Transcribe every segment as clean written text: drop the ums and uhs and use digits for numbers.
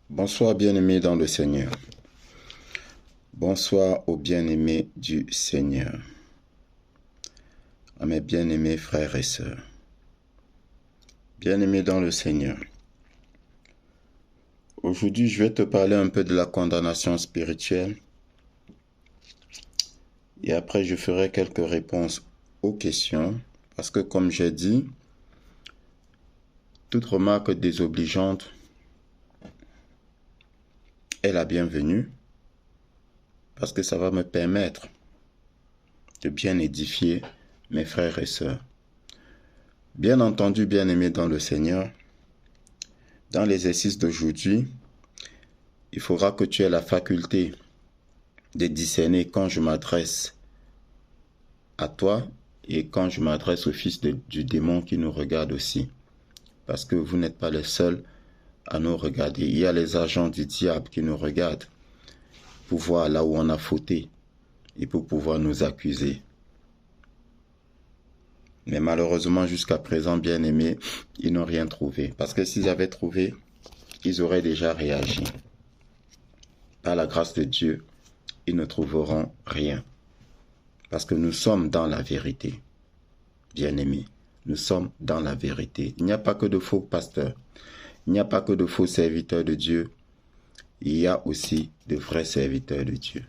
Bonsoir bien-aimés dans le Seigneur. Bonsoir aux bien-aimés du Seigneur. À mes bien-aimés frères et sœurs. Bien-aimés dans le Seigneur. Aujourd'hui, je vais te parler un peu de la condamnation spirituelle. Et après, je ferai quelques réponses aux questions. Parce que comme j'ai dit, toute remarque désobligeante est la bienvenue. Parce que ça va me permettre de bien édifier mes frères et sœurs. Bien entendu, bien-aimés dans le Seigneur, dans l'exercice d'aujourd'hui, il faudra que tu aies la faculté de discerner quand je m'adresse à toi et quand je m'adresse au fils du démon qui nous regarde aussi. Parce que vous n'êtes pas les seuls à nous regarder. Il y a les agents du diable qui nous regardent pour voir là où on a fauté et pour pouvoir nous accuser. Mais malheureusement, jusqu'à présent, bien-aimés, ils n'ont rien trouvé. Parce que s'ils avaient trouvé, ils auraient déjà réagi. Par la grâce de Dieu, ils ne trouveront rien. Parce que nous sommes dans la vérité. Bien-aimés, nous sommes dans la vérité. Il n'y a pas que de faux pasteurs. Il n'y a pas que de faux serviteurs de Dieu. Il y a aussi de vrais serviteurs de Dieu.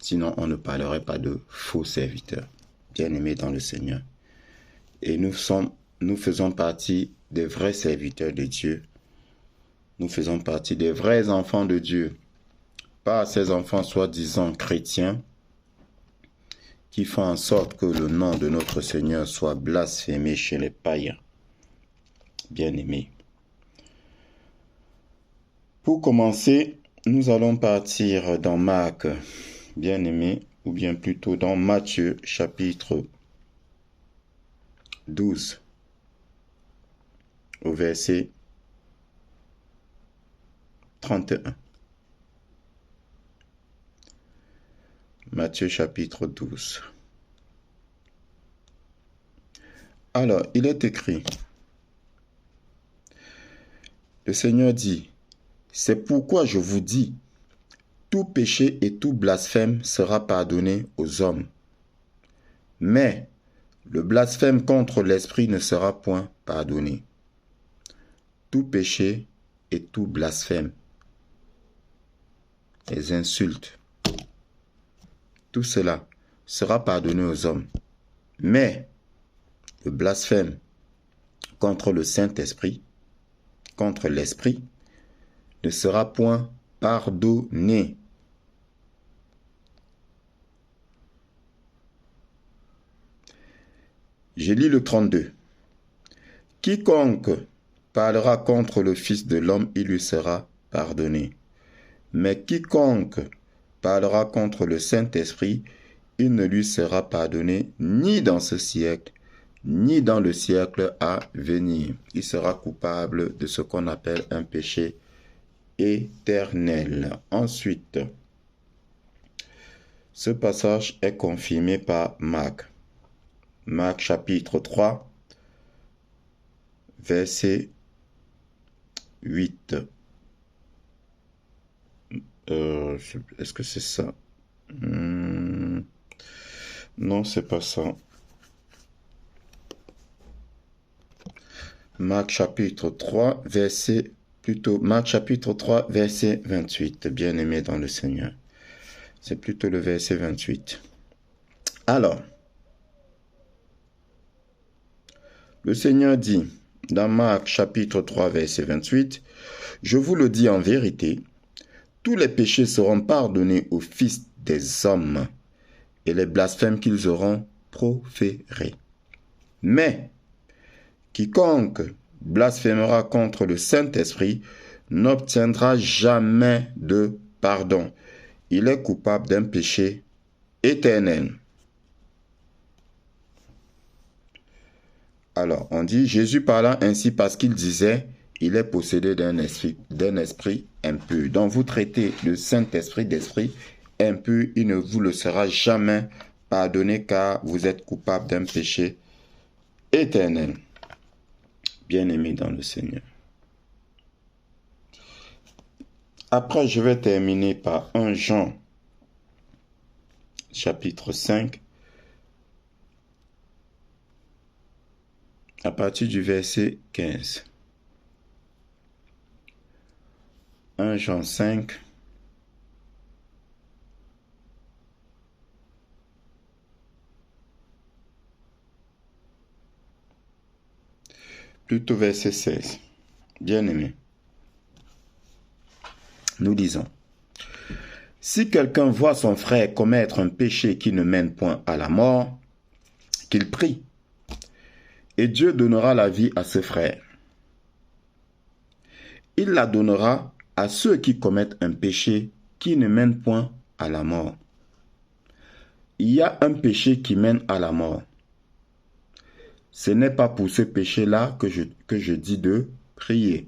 Sinon, on ne parlerait pas de faux serviteurs. Bien-aimés dans le Seigneur. Et nous faisons partie des vrais serviteurs de Dieu. Nous faisons partie des vrais enfants de Dieu. Pas ces enfants soi-disant chrétiens qui font en sorte que le nom de notre Seigneur soit blasphémé chez les païens. Bien-aimés. Pour commencer, nous allons partir dans Marc, bien-aimés, ou bien plutôt dans Matthieu, chapitre 12, au verset 31. Matthieu, chapitre 12. Alors, il est écrit, le Seigneur dit, « C'est pourquoi je vous dis, tout péché et tout blasphème sera pardonné aux hommes. Mais le blasphème contre l'Esprit ne sera point pardonné. Tout péché et tout blasphème, les insultes, tout cela sera pardonné aux hommes. Mais le blasphème contre le Saint-Esprit, contre l'Esprit, ne sera point pardonné. » Je lis le 32. « Quiconque parlera contre le Fils de l'homme, il lui sera pardonné. Mais quiconque parlera contre le Saint-Esprit, il ne lui sera pardonné ni dans ce siècle, ni dans le siècle à venir. Il sera coupable de ce qu'on appelle un péché éternel. » Ensuite, ce passage est confirmé par Marc. Marc chapitre 3, verset 8. Est-ce que c'est ça? Non, c'est pas ça. Marc chapitre 3, verset 28, bien-aimé dans le Seigneur. C'est plutôt le verset 28. Alors, le Seigneur dit, dans Marc chapitre 3, verset 28, « Je vous le dis en vérité, tous les péchés seront pardonnés aux fils des hommes et les blasphèmes qu'ils auront proférés. Mais quiconque blasphémera contre le Saint-Esprit n'obtiendra jamais de pardon. Il est coupable d'un péché éternel. » Alors, on dit, Jésus parla ainsi parce qu'il disait, il est possédé d'un esprit impur. Donc, vous traitez le Saint-Esprit d'esprit impur, il ne vous le sera jamais pardonné car vous êtes coupable d'un péché éternel. Bien-aimé dans le Seigneur. Après, je vais terminer par 1 Jean, chapitre 5, à partir du verset 15. 1 Jean 5, plutôt verset 16. Bien-aimé, nous lisons. Si quelqu'un voit son frère commettre un péché qui ne mène point à la mort, qu'il prie, et Dieu donnera la vie à ce frère. Il la donnera à ceux qui commettent un péché qui ne mène point à la mort. Il y a un péché qui mène à la mort. Ce n'est pas pour ce péché-là que je dis de prier.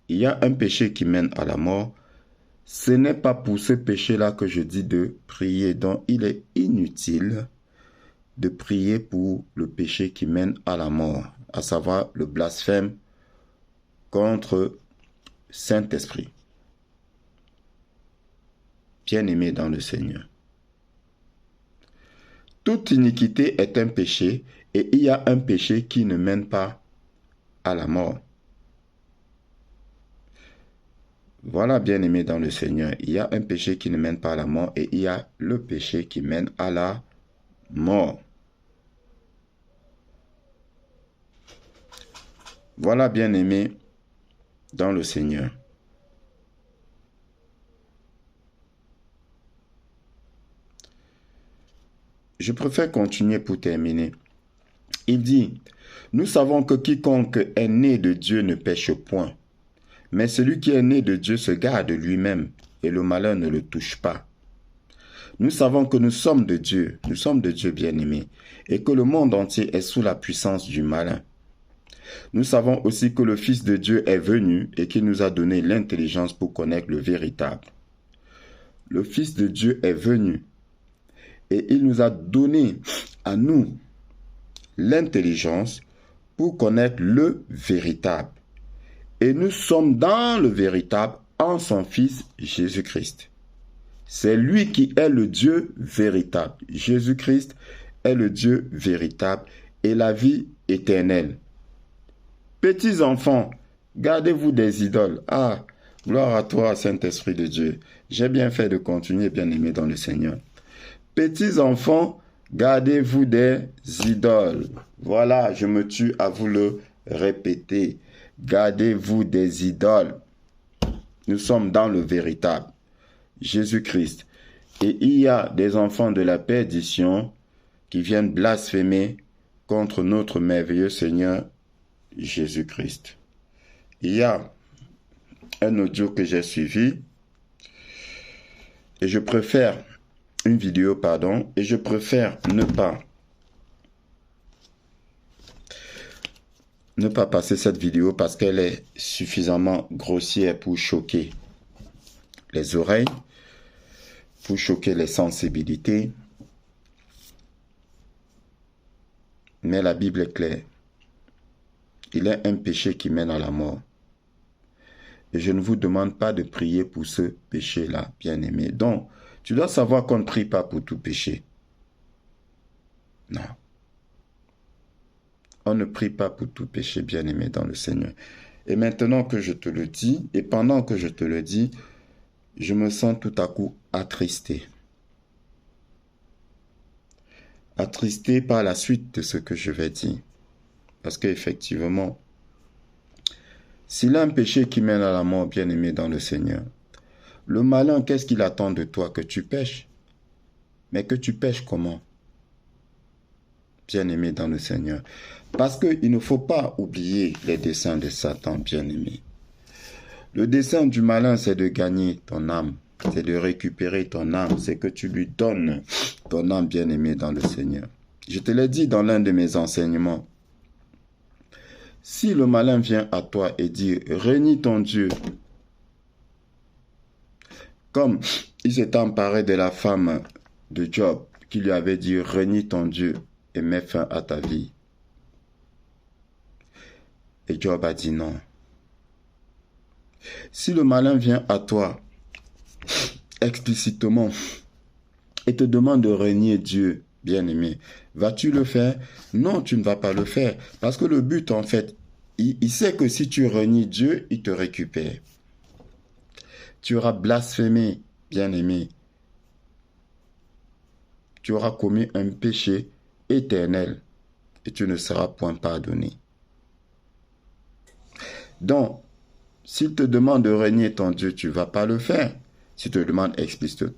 Il y a un péché qui mène à la mort. Ce n'est pas pour ce péché-là que je dis de prier. Donc, il est inutile de prier pour le péché qui mène à la mort, à savoir le blasphème contre Saint-Esprit. Bien-aimé dans le Seigneur. Toute iniquité est un péché et il y a un péché qui ne mène pas à la mort. Voilà, bien-aimé dans le Seigneur, il y a un péché qui ne mène pas à la mort et il y a le péché qui mène à la mort. Voilà, bien-aimé dans le Seigneur. Je préfère continuer pour terminer. Il dit, « Nous savons que quiconque est né de Dieu ne pêche point. Mais celui qui est né de Dieu se garde lui-même, et le malheur ne le touche pas. Nous savons que nous sommes de Dieu bien-aimés, et que le monde entier est sous la puissance du malin. Nous savons aussi que le Fils de Dieu est venu et qu'il nous a donné l'intelligence pour connaître le véritable. Le Fils de Dieu est venu et il nous a donné à nous l'intelligence pour connaître le véritable. Et nous sommes dans le véritable en son Fils Jésus-Christ. C'est lui qui est le Dieu véritable. Jésus-Christ est le Dieu véritable et la vie éternelle. Petits enfants, gardez-vous des idoles. Ah, gloire à toi, Saint-Esprit de Dieu. J'ai bien fait de continuer, bien-aimé dans le Seigneur. Petits enfants, gardez-vous des idoles. Voilà, je me tue à vous le répéter. Gardez-vous des idoles. Nous sommes dans le véritable, Jésus-Christ. Et il y a des enfants de la perdition qui viennent blasphémer contre notre merveilleux Seigneur Jésus-Christ. Il y a un audio que j'ai suivi et je préfère une vidéo, et je préfère ne pas passer cette vidéo parce qu'elle est suffisamment grossière pour choquer les oreilles, pour choquer les sensibilités. Mais la Bible est claire. Il est un péché qui mène à la mort. Et je ne vous demande pas de prier pour ce péché-là, bien-aimé. Donc, tu dois savoir qu'on ne prie pas pour tout péché. Non. On ne prie pas pour tout péché, bien-aimé dans le Seigneur. Et maintenant que je te le dis, et pendant que je te le dis, je me sens tout à coup attristé. Attristé par la suite de ce que je vais dire. Parce qu'effectivement, s'il y a un péché qui mène à la mort, bien-aimé dans le Seigneur, le malin, qu'est-ce qu'il attend de toi? Que tu pêches. Mais que tu pêches comment? Bien-aimé dans le Seigneur. Parce qu'il ne faut pas oublier les desseins de Satan, bien-aimé. Le dessein du malin, c'est de gagner ton âme. C'est de récupérer ton âme. C'est que tu lui donnes ton âme, bien-aimé dans le Seigneur. Je te l'ai dit dans l'un de mes enseignements. Si le malin vient à toi et dit « Renie ton Dieu », comme il s'est emparé de la femme de Job, qui lui avait dit « Renie ton Dieu et mets fin à ta vie ». Et Job a dit non. Si le malin vient à toi explicitement et te demande de renier Dieu, bien-aimé, vas-tu le faire? Non, tu ne vas pas le faire. Parce que le but, en fait, il sait que si tu renies Dieu, il te récupère. Tu auras blasphémé, bien-aimé. Tu auras commis un péché éternel et tu ne seras point pardonné. Donc, s'il te demande de renier ton Dieu, tu ne vas pas le faire. S'il te demande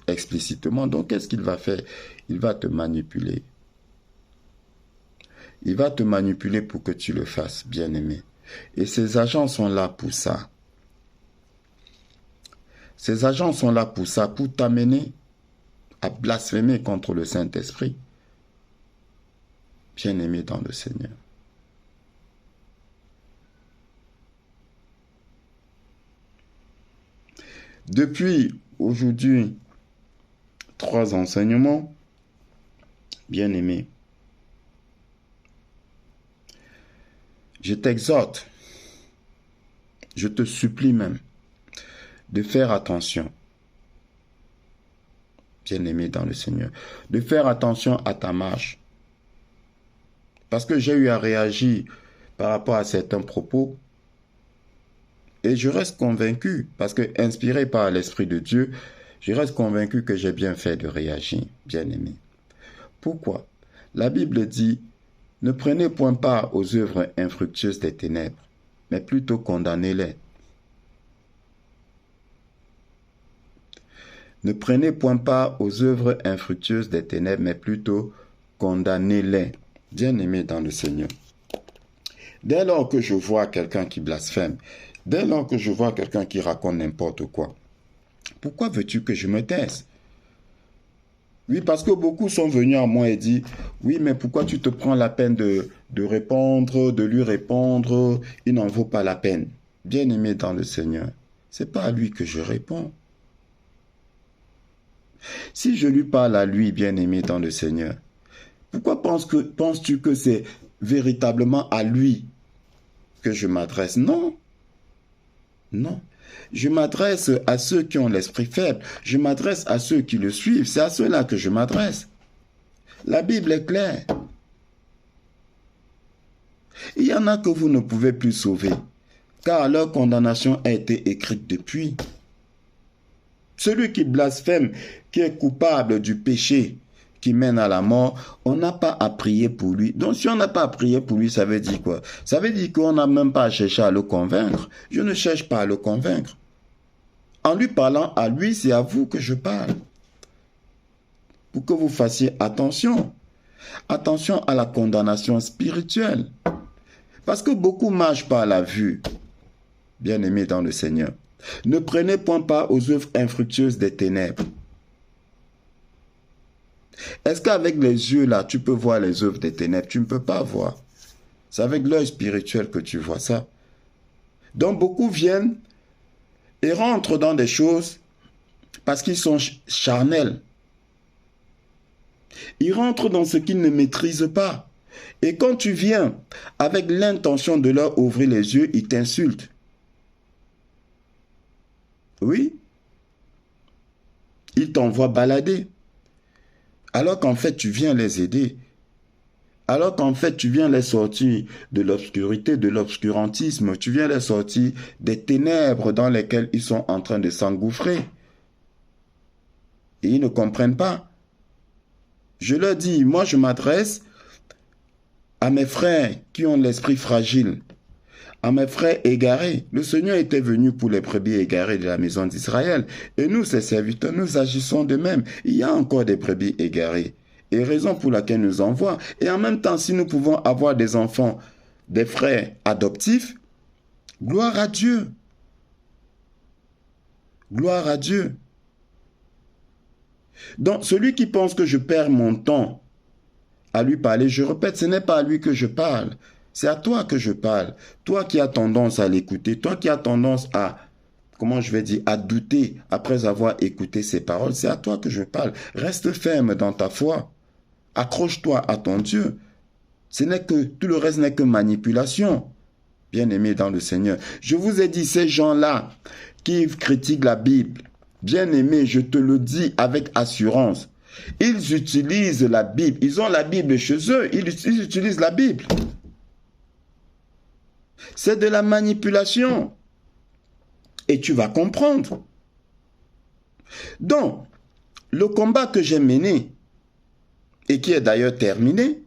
explicitement, donc qu'est-ce qu'il va faire? Il va te manipuler. Il va te manipuler pour que tu le fasses, bien-aimé. Et ces agents sont là pour ça. Ces agents sont là pour ça, pour t'amener à blasphémer contre le Saint-Esprit. Bien-aimé dans le Seigneur. Depuis aujourd'hui, 3 enseignements, bien-aimé. Je t'exhorte, je te supplie même, de faire attention, bien-aimé dans le Seigneur, de faire attention à ta marche. Parce que j'ai eu à réagir par rapport à certains propos, et je reste convaincu, parce que inspiré par l'Esprit de Dieu, je reste convaincu que j'ai bien fait de réagir, bien-aimé. Pourquoi? La Bible dit, ne prenez point part aux œuvres infructueuses des ténèbres, mais plutôt condamnez-les. Ne prenez point part aux œuvres infructueuses des ténèbres, mais plutôt condamnez-les. Bien-aimé dans le Seigneur. Dès lors que je vois quelqu'un qui blasphème, dès lors que je vois quelqu'un qui raconte n'importe quoi, pourquoi veux-tu que je me taise? Oui, parce que beaucoup sont venus à moi et dit, oui, mais pourquoi tu te prends la peine de répondre, de lui répondre? Il n'en vaut pas la peine. Bien-aimé dans le Seigneur, c'est pas à lui que je réponds. Si je lui parle à lui, bien-aimé dans le Seigneur, pourquoi penses-tu que c'est véritablement à lui que je m'adresse? Non. Non. Je m'adresse à ceux qui ont l'esprit faible. Je m'adresse à ceux qui le suivent. C'est à ceux-là que je m'adresse. La Bible est claire. Il y en a que vous ne pouvez plus sauver, car leur condamnation a été écrite depuis. Celui qui blasphème, qui est coupable du péché qui mène à la mort, on n'a pas à prier pour lui. Donc si on n'a pas à prier pour lui, ça veut dire quoi? Ça veut dire qu'on n'a même pas à chercher à le convaincre. Je ne cherche pas à le convaincre. En lui parlant à lui, c'est à vous que je parle. Pour que vous fassiez attention. Attention à la condamnation spirituelle. Parce que beaucoup marchent par la vue. Bien-aimés dans le Seigneur. Ne prenez point part aux œuvres infructueuses des ténèbres. Est-ce qu'avec les yeux là, tu peux voir les œuvres des ténèbres? Tu ne peux pas voir. C'est avec l'œil spirituel que tu vois ça. Donc beaucoup viennent et rentrent dans des choses parce qu'ils sont charnels. Ils rentrent dans ce qu'ils ne maîtrisent pas. Et quand tu viens avec l'intention de leur ouvrir les yeux, ils t'insultent. Oui. Ils t'envoient balader. Alors qu'en fait, tu viens les aider. Alors qu'en fait, tu viens les sortir de l'obscurité, de l'obscurantisme. Tu viens les sortir des ténèbres dans lesquelles ils sont en train de s'engouffrer. Et ils ne comprennent pas. Je leur dis, moi je m'adresse à mes frères qui ont l'esprit fragile, à mes frères égarés. Le Seigneur était venu pour les brebis égarées de la maison d'Israël. Et nous, ses serviteurs, nous agissons de même. Il y a encore des brebis égarées. Et raison pour laquelle nous envoie. Et en même temps, si nous pouvons avoir des enfants, des frères adoptifs, gloire à Dieu. Gloire à Dieu. Donc, celui qui pense que je perds mon temps à lui parler, je répète, ce n'est pas à lui que je parle. C'est à toi que je parle. Toi qui as tendance à l'écouter, toi qui as tendance à, à douter après avoir écouté ses paroles, c'est à toi que je parle. Reste ferme dans ta foi. Accroche-toi à ton Dieu. Tout le reste n'est que manipulation. bien-aimés dans le Seigneur. Je vous ai dit, ces gens-là qui critiquent la Bible, bien-aimés, je te le dis avec assurance, ils utilisent la Bible, ils ont la Bible chez eux, ils utilisent la Bible. C'est de la manipulation. Et tu vas comprendre. Donc, le combat que j'ai mené, et qui est d'ailleurs terminé,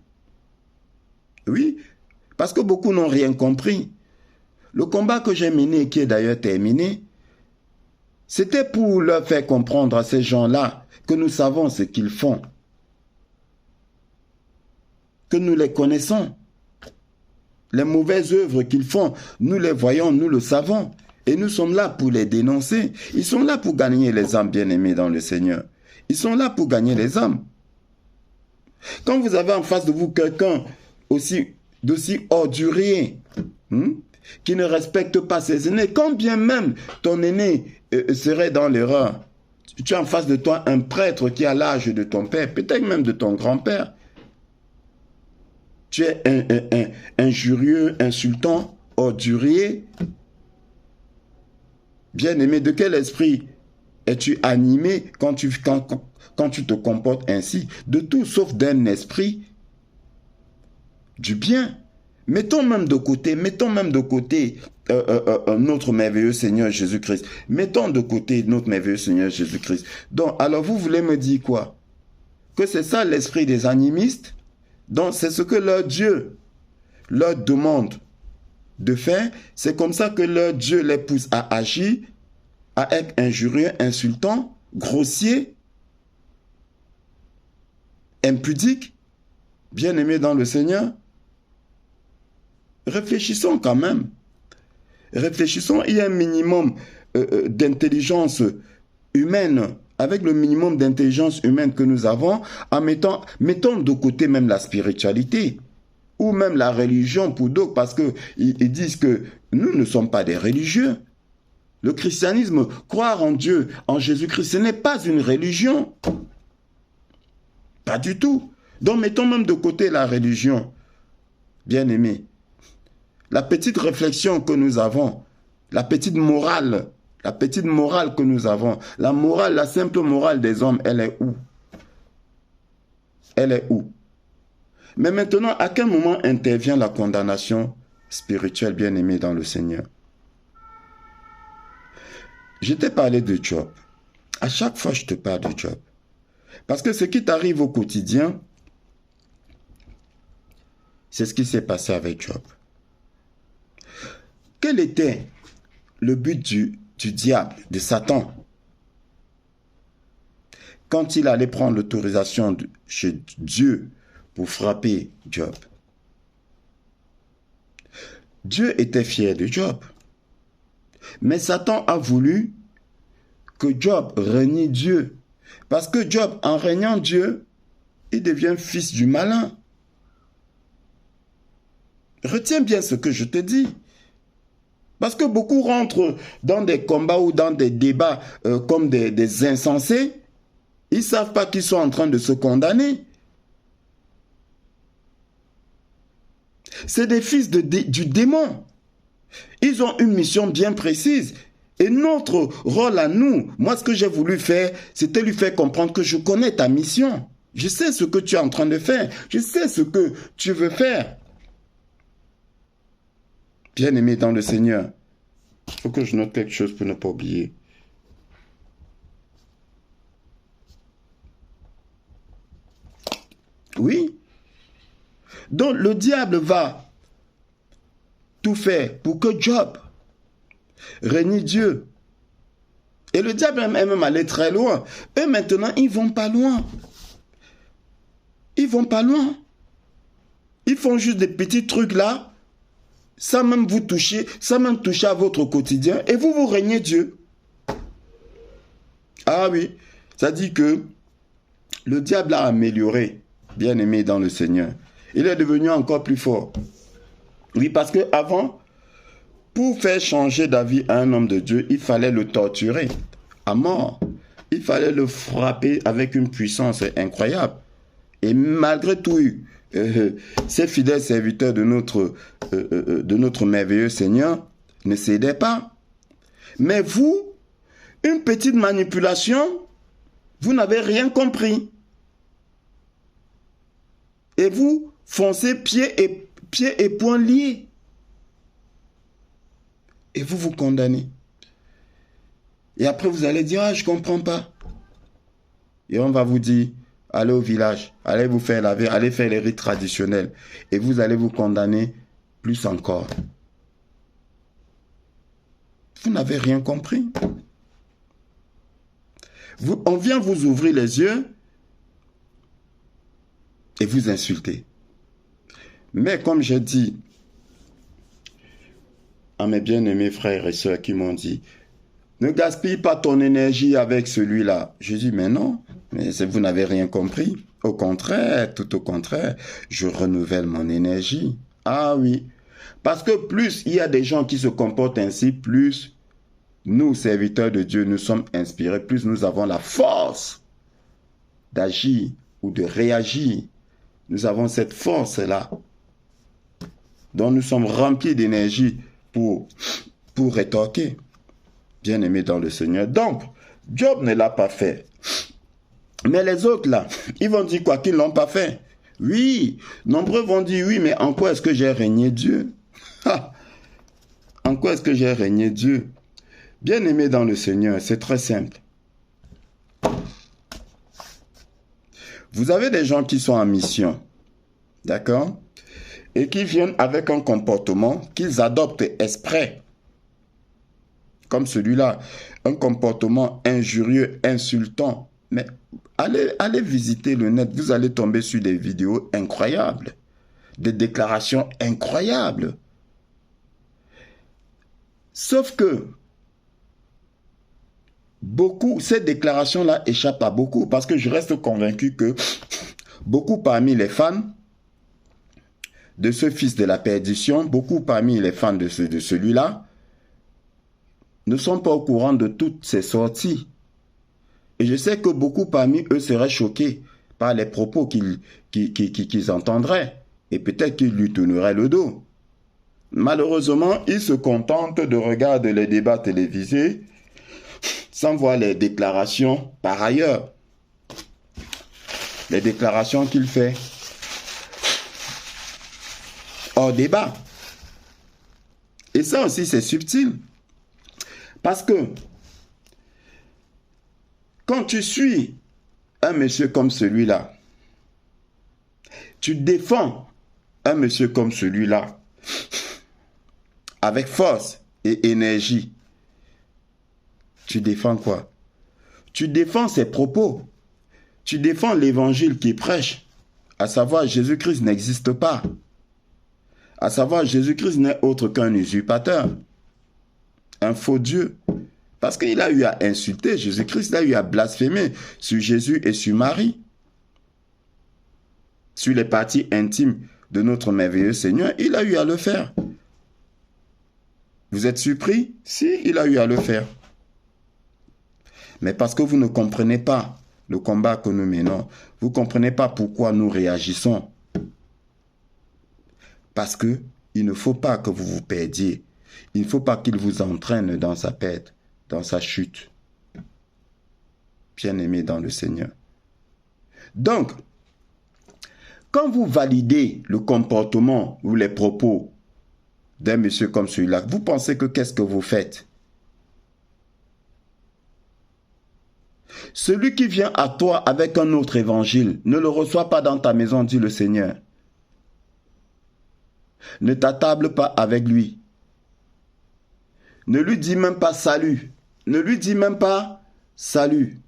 oui, parce que beaucoup n'ont rien compris. Le combat que j'ai mené, qui est d'ailleurs terminé, c'était pour leur faire comprendre à ces gens-là que nous savons ce qu'ils font, que nous les connaissons. Les mauvaises œuvres qu'ils font, nous les voyons, nous le savons. Et nous sommes là pour les dénoncer. Ils sont là pour gagner les âmes, bien-aimés dans le Seigneur. Ils sont là pour gagner les âmes. Quand vous avez en face de vous quelqu'un d'aussi ordurier, qui ne respecte pas ses aînés, quand bien même ton aîné serait dans l'erreur, tu as en face de toi un prêtre qui a l'âge de ton père, peut-être même de ton grand-père. Tu es injurieux, insultant, ordurier. Bien-aimé, de quel esprit es-tu animé quand tu te comportes ainsi? De tout sauf d'un esprit du bien. Mettons même de côté notre merveilleux Seigneur Jésus-Christ. Mettons de côté notre merveilleux Seigneur Jésus-Christ. Donc, alors vous voulez me dire quoi? Que c'est ça l'esprit des animistes? Donc, c'est ce que leur Dieu leur demande de faire. C'est comme ça que leur Dieu les pousse à agir, à être injurieux, insultant, grossier, impudique, bien-aimé dans le Seigneur. Réfléchissons quand même. Réfléchissons, il y a un minimum d'intelligence humaine. Avec le minimum d'intelligence humaine que nous avons, mettons de côté même la spiritualité ou même la religion pour d'autres, parce qu'ils disent que nous ne sommes pas des religieux. Le christianisme, croire en Dieu, en Jésus-Christ, ce n'est pas une religion. Pas du tout. Donc mettons même de côté la religion, bien-aimés. La petite réflexion que nous avons, la petite morale que nous avons, la morale, la simple morale des hommes, elle est où? Elle est où? Mais maintenant, à quel moment intervient la condamnation spirituelle, bien-aimée dans le Seigneur? Je t'ai parlé de Job. À chaque fois, je te parle de Job. Parce que ce qui t'arrive au quotidien, c'est ce qui s'est passé avec Job. Quel était le but du diable, de Satan, quand il allait prendre l'autorisation chez Dieu pour frapper Job? Dieu était fier de Job. Mais Satan a voulu que Job renie Dieu. Parce que Job, en régnant Dieu, il devient fils du malin. Retiens bien ce que je te dis. Parce que beaucoup rentrent dans des combats ou dans des débats comme des insensés. Ils ne savent pas qu'ils sont en train de se condamner. C'est des fils du démon. Ils ont une mission bien précise. Et notre rôle à nous, moi ce que j'ai voulu faire, c'était lui faire comprendre que je connais ta mission. Je sais ce que tu es en train de faire. Je sais ce que tu veux faire. Bien-aimé dans le Seigneur, il faut que je note quelque chose pour ne pas oublier. Oui. Donc le diable va tout faire pour que Job renie Dieu. Et le diable est même allé très loin. Eux maintenant, ils vont pas loin. Ils vont pas loin. Ils font juste des petits trucs là, sans même vous toucher, sans même toucher à votre quotidien, et vous régnez Dieu. Ah oui, ça dit que le diable a amélioré, bien-aimé dans le Seigneur. Il est devenu encore plus fort. Oui, parce que avant, pour faire changer d'avis à un homme de Dieu, il fallait le torturer à mort. Il fallait le frapper avec une puissance incroyable. Et malgré tout, ces fidèles serviteurs de notre merveilleux Seigneur ne cédaient pas. Mais vous, une petite manipulation, vous n'avez rien compris. Et vous foncez pieds et poings liés. Et vous vous condamnez. Et après vous allez dire, ah, je ne comprends pas. Et on va vous dire, allez au village, allez vous faire laver, allez faire les rites traditionnels. Et vous allez vous condamner plus encore. Vous n'avez rien compris. On vient vous ouvrir les yeux et vous insulter. Mais comme j'ai dit à mes bien-aimés frères et sœurs qui m'ont dit, ne gaspille pas ton énergie avec celui-là. Je dis, mais non, mais vous n'avez rien compris. Au contraire, tout au contraire, je renouvelle mon énergie. Ah oui, parce que plus il y a des gens qui se comportent ainsi, plus nous, serviteurs de Dieu, nous sommes inspirés, plus nous avons la force d'agir ou de réagir. Nous avons cette force-là, dont nous sommes remplis d'énergie pour rétorquer. Bien-aimés dans le Seigneur. Donc, Job ne l'a pas fait. Mais les autres là, ils vont dire quoi? Qu'ils ne l'ont pas fait. Oui, nombreux vont dire oui, mais en quoi est-ce que j'ai régné Dieu? En quoi est-ce que j'ai régné Dieu? Bien-aimés dans le Seigneur, c'est très simple. Vous avez des gens qui sont en mission, d'accord? Et qui viennent avec un comportement qu'ils adoptent exprès. Comme celui-là, un comportement injurieux, insultant. Mais allez visiter le net, vous allez tomber sur des vidéos incroyables, des déclarations incroyables. Sauf que, ces déclarations-là échappent à beaucoup, parce que je reste convaincu que beaucoup parmi les fans de ce fils de la perdition, beaucoup parmi les fans de celui-là, ne sont pas au courant de toutes ces sorties. Et je sais que beaucoup parmi eux seraient choqués par les propos qu'ils entendraient. Et peut-être qu'ils lui tourneraient le dos. Malheureusement, ils se contentent de regarder les débats télévisés sans voir les déclarations par ailleurs. Les déclarations qu'il fait hors débat. Et ça aussi, c'est subtil. Parce que quand tu suis un monsieur comme celui-là, tu défends un monsieur comme celui-là avec force et énergie. Tu défends quoi? Tu défends ses propos. Tu défends l'évangile qu'il prêche. À savoir, Jésus-Christ n'existe pas. À savoir, Jésus-Christ n'est autre qu'un usurpateur. Un faux Dieu. Parce qu'il a eu à insulter Jésus-Christ, il a eu à blasphémer sur Jésus et sur Marie. Sur les parties intimes de notre merveilleux Seigneur, il a eu à le faire. Vous êtes surpris? Si, il a eu à le faire. Mais parce que vous ne comprenez pas le combat que nous menons, vous ne comprenez pas pourquoi nous réagissons. Parce que il ne faut pas que vous vous perdiez. Il ne faut pas qu'il vous entraîne dans sa perte, dans sa chute. Bien-aimé dans le Seigneur. Donc, quand vous validez le comportement ou les propos d'un monsieur comme celui-là, vous pensez que qu'est-ce que vous faites? Celui qui vient à toi avec un autre évangile, ne le reçois pas dans ta maison, dit le Seigneur. Ne t'attable pas avec lui. Ne lui dis même pas salut. Ne lui dis même pas salut.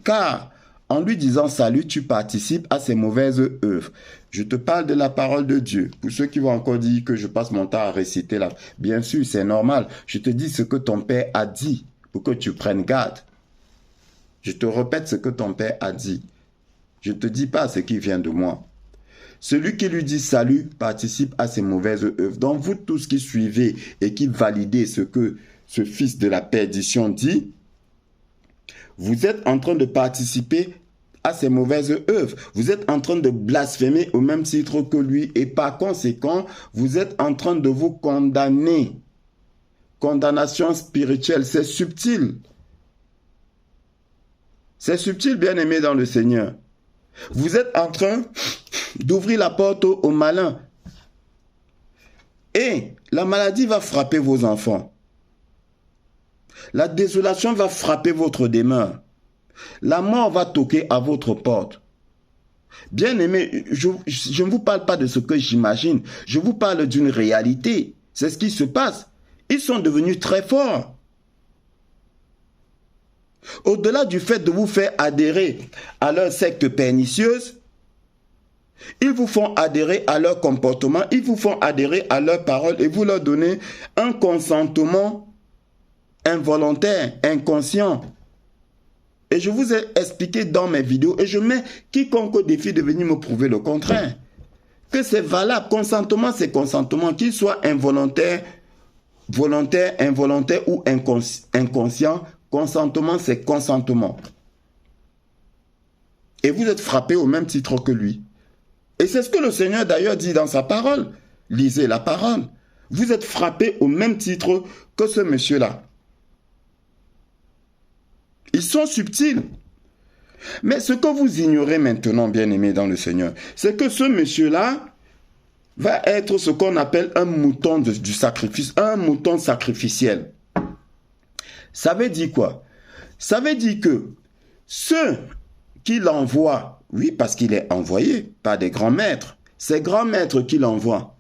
Car en lui disant salut, tu participes à ses mauvaises œuvres. Je te parle de la parole de Dieu. Pour ceux qui vont encore dire que je passe mon temps à réciter là, bien sûr, c'est normal. Je te dis ce que ton Père a dit pour que tu prennes garde. Je te répète ce que ton Père a dit. Je ne te dis pas ce qui vient de moi. Celui qui lui dit salut participe à ses mauvaises œuvres. Donc vous tous qui suivez et qui validez ce que ce fils de la perdition dit, vous êtes en train de participer à ses mauvaises œuvres. Vous êtes en train de blasphémer au même titre que lui et par conséquent, vous êtes en train de vous condamner. Condamnation spirituelle, c'est subtil. C'est subtil, bien-aimé dans le Seigneur. Vous êtes en train d'ouvrir la porte au malin. Et la maladie va frapper vos enfants. La désolation va frapper votre demeure. La mort va toquer à votre porte. Bien-aimé, je ne vous parle pas de ce que j'imagine. Je vous parle d'une réalité. C'est ce qui se passe. Ils sont devenus très forts. Au-delà du fait de vous faire adhérer à leur secte pernicieuse, ils vous font adhérer à leur comportement, ils vous font adhérer à leurs paroles et vous leur donnez un consentement involontaire, inconscient. Et je vous ai expliqué dans mes vidéos et je mets quiconque au défi de venir me prouver le contraire. Que c'est valable. Consentement, c'est consentement, qu'il soit involontaire, volontaire, involontaire ou inconscient. Consentement, c'est consentement. Et vous êtes frappé au même titre que lui. Et c'est ce que le Seigneur d'ailleurs dit dans sa parole. Lisez la parole. Vous êtes frappé au même titre que ce monsieur-là. Ils sont subtils. Mais ce que vous ignorez maintenant, bien-aimés dans le Seigneur, c'est que ce monsieur-là va être ce qu'on appelle un mouton du sacrifice, un mouton sacrificiel. Ça veut dire quoi? Ça veut dire que ceux qui l'envoient, oui, parce qu'il est envoyé par des grands maîtres, ces grands maîtres qui l'envoient,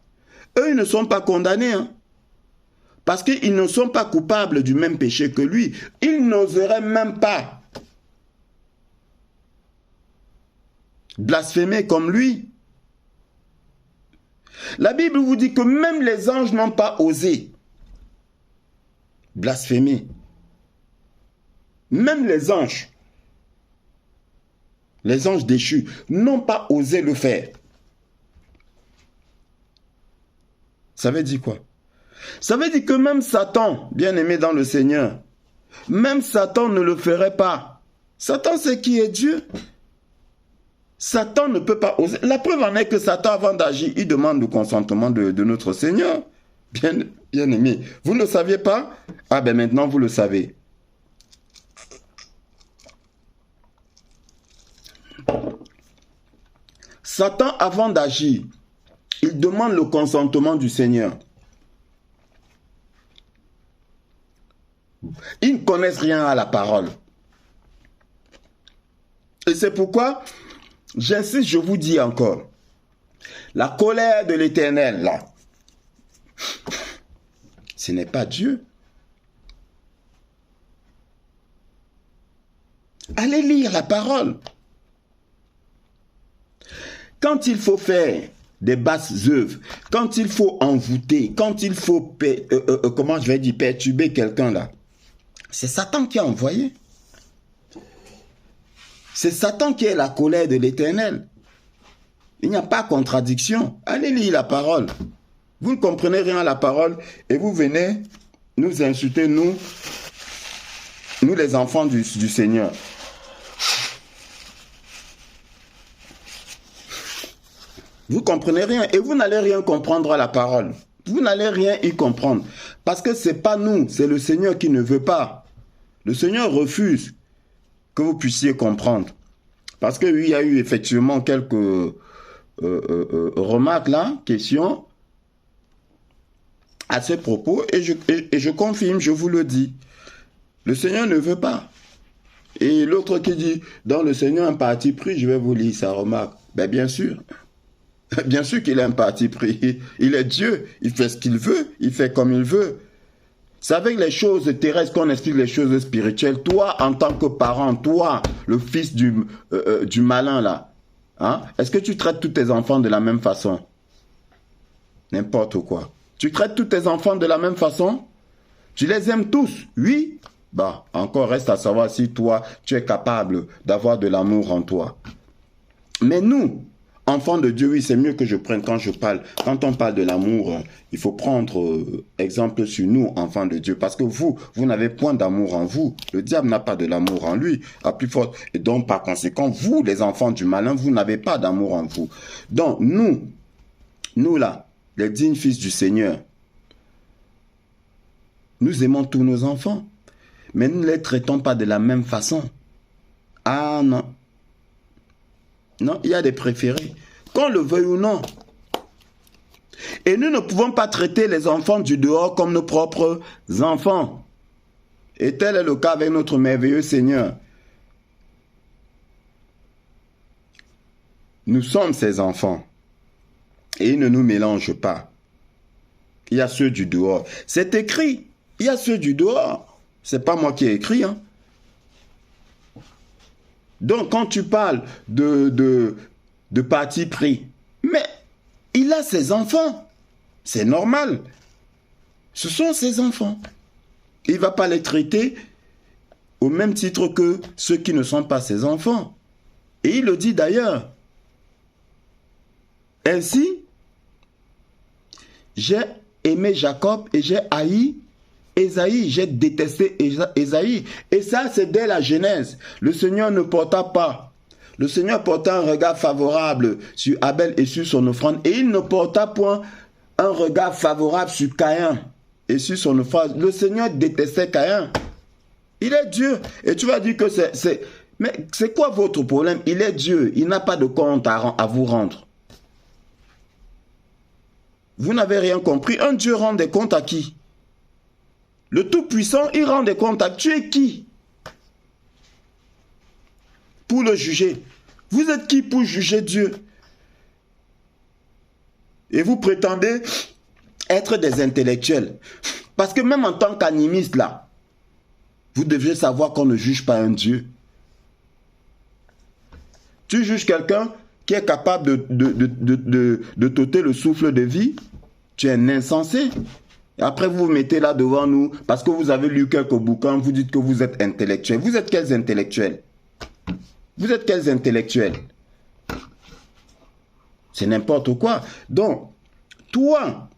eux, ils ne sont pas condamnés, hein, parce qu'ils ne sont pas coupables du même péché que lui. Ils n'oseraient même pas blasphémer comme lui. La Bible vous dit que même les anges n'ont pas osé blasphémer. Même les anges déchus, n'ont pas osé le faire. Ça veut dire quoi? Ça veut dire que même Satan, bien-aimé dans le Seigneur, même Satan ne le ferait pas. Satan, c'est qui est Dieu. Satan ne peut pas oser. La preuve en est que Satan, avant d'agir, il demande le consentement de notre Seigneur. Bien-aimé, vous ne le saviez pas? Ah ben maintenant, vous le savez. Satan, avant d'agir, il demande le consentement du Seigneur. Ils ne connaissent rien à la parole. Et c'est pourquoi, j'insiste, je vous dis encore, la colère de l'Éternel, là, ce n'est pas Dieu. Allez lire la parole. Quand il faut faire des basses œuvres, quand il faut envoûter, quand il faut, perturber quelqu'un là, c'est Satan qui a envoyé. C'est Satan qui est la colère de l'Éternel. Il n'y a pas de contradiction. Allez lire la parole. Vous ne comprenez rien à la parole et vous venez nous insulter, nous les enfants du Seigneur. Vous comprenez rien et vous n'allez rien comprendre à la parole. Vous n'allez rien y comprendre. Parce que ce n'est pas nous, c'est le Seigneur qui ne veut pas. Le Seigneur refuse que vous puissiez comprendre. Parce qu'il y a eu effectivement quelques remarques là, questions à ce propos. Et je confirme, je vous le dis. Le Seigneur ne veut pas. Et l'autre qui dit, dans le Seigneur un parti pris, je vais vous lire sa remarque. Ben bien sûr. Bien sûr qu'il a un parti pris. Il est Dieu. Il fait ce qu'il veut. Il fait comme il veut. C'est avec les choses terrestres qu'on explique les choses spirituelles. Toi, en tant que parent, toi, le fils du malin là, hein, est-ce que tu traites tous tes enfants de la même façon? N'importe quoi. Tu traites tous tes enfants de la même façon? Tu les aimes tous? Oui? Bah, encore reste à savoir si toi, tu es capable d'avoir de l'amour en toi. Mais nous, enfant de Dieu, oui, c'est mieux que je prenne quand je parle. Quand on parle de l'amour, il faut prendre exemple sur nous, enfants de Dieu. Parce que vous n'avez point d'amour en vous. Le diable n'a pas de l'amour en lui, à plus forte. Et donc, par conséquent, vous, les enfants du malin, vous n'avez pas d'amour en vous. Donc, nous là, les dignes fils du Seigneur, nous aimons tous nos enfants. Mais nous ne les traitons pas de la même façon. Ah non. Non, il y a des préférés. Qu'on le veuille ou non. Et nous ne pouvons pas traiter les enfants du dehors comme nos propres enfants. Et tel est le cas avec notre merveilleux Seigneur. Nous sommes ses enfants. Et il ne nous mélange pas. Il y a ceux du dehors. C'est écrit. Il y a ceux du dehors. C'est pas moi qui ai écrit, hein. Donc, quand tu parles de parti pris, mais il a ses enfants. C'est normal. Ce sont ses enfants. Il ne va pas les traiter au même titre que ceux qui ne sont pas ses enfants. Et il le dit d'ailleurs. Ainsi, j'ai aimé Jacob et j'ai haï Ésaïe, j'ai détesté Ésaïe. Et ça, c'est dès la Genèse. Le Seigneur ne porta pas. Le Seigneur porta un regard favorable sur Abel et sur son offrande. Et il ne porta point un regard favorable sur Caïn et sur son offrande. Le Seigneur détestait Caïn. Il est Dieu. Et tu vas dire que c'est... Mais c'est quoi votre problème? Il est Dieu. Il n'a pas de compte à vous rendre. Vous n'avez rien compris. Un Dieu rend des comptes à qui? Le Tout-Puissant, il rend des comptes à... Tu es qui pour le juger? Vous êtes qui pour juger Dieu? Et vous prétendez être des intellectuels. Parce que même en tant qu'animiste, là, vous devez savoir qu'on ne juge pas un Dieu. Tu juges quelqu'un qui est capable de t'ôter le souffle de vie, tu es un insensé. Et après, vous vous mettez là devant nous, parce que vous avez lu quelques bouquins, vous dites que vous êtes intellectuel. Vous êtes quels intellectuels? Vous êtes quels intellectuels? C'est n'importe quoi. Donc, toi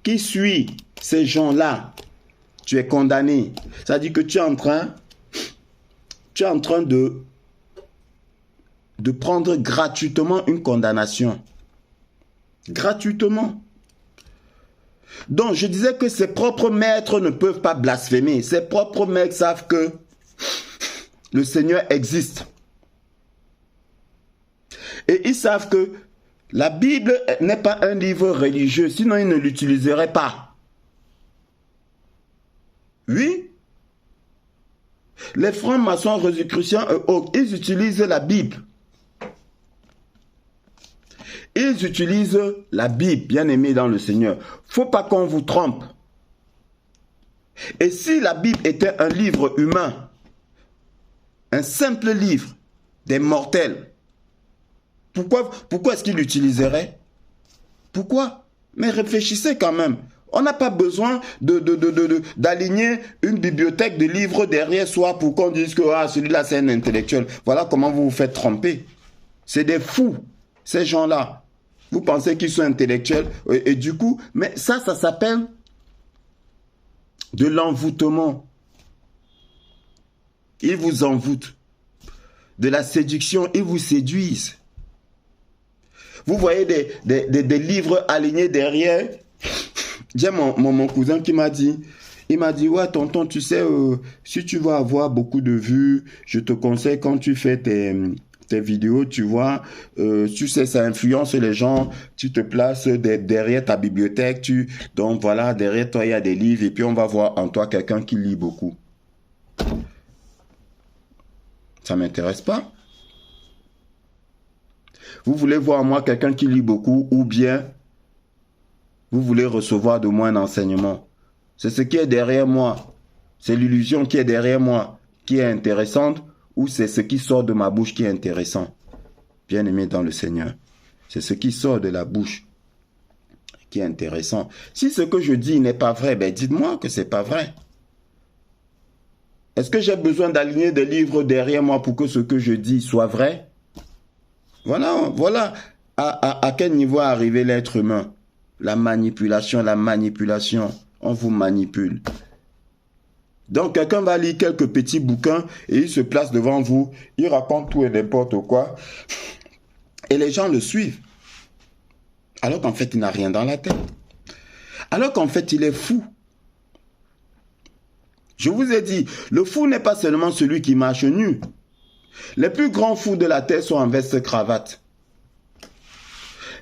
qui suis ces gens-là, tu es condamné. Ça dit que tu es en train de prendre gratuitement une condamnation. Gratuitement. Donc, je disais que ses propres maîtres ne peuvent pas blasphémer. Ses propres maîtres savent que le Seigneur existe. Et ils savent que la Bible n'est pas un livre religieux, sinon ils ne l'utiliseraient pas. Oui. Les francs-maçons, rosicruciens et autres, ils utilisent la Bible. Ils utilisent la Bible, bien aimé dans le Seigneur. Faut pas qu'on vous trompe. Et si la Bible était un livre humain, un simple livre des mortels, pourquoi est-ce qu'ils l'utiliseraient? Pourquoi? Mais réfléchissez quand même. On n'a pas besoin d'aligner une bibliothèque de livres derrière soi pour qu'on dise que celui-là c'est un intellectuel. Voilà comment vous vous faites tromper. C'est des fous, ces gens-là. Vous pensez qu'ils sont intellectuels et du coup, mais ça s'appelle de l'envoûtement. Ils vous envoûtent. De la séduction, ils vous séduisent. Vous voyez des livres alignés derrière. J'ai mon cousin qui m'a dit, il m'a dit, ouais tonton, tu sais, si tu veux avoir beaucoup de vues, je te conseille quand tu fais tes vidéos, tu vois, tu sais, ça influence les gens, tu te places derrière ta bibliothèque, donc voilà, derrière toi, il y a des livres, et puis on va voir en toi quelqu'un qui lit beaucoup. Ça ne m'intéresse pas. Vous voulez voir en moi quelqu'un qui lit beaucoup, ou bien vous voulez recevoir de moi un enseignement. C'est ce qui est derrière moi. C'est l'illusion qui est derrière moi, qui est intéressante, ou c'est ce qui sort de ma bouche qui est intéressant. Bien aimé dans le Seigneur. C'est ce qui sort de la bouche qui est intéressant. Si ce que je dis n'est pas vrai, ben dites-moi que c'est pas vrai. Est-ce que j'ai besoin d'aligner des livres derrière moi pour que ce que je dis soit vrai? Voilà à quel niveau est arrivé l'être humain. La manipulation. On vous manipule. Donc, quelqu'un va lire quelques petits bouquins et il se place devant vous. Il raconte tout et n'importe quoi. Et les gens le suivent. Alors qu'en fait, il n'a rien dans la tête. Alors qu'en fait, il est fou. Je vous ai dit, le fou n'est pas seulement celui qui marche nu. Les plus grands fous de la terre sont en veste-cravate.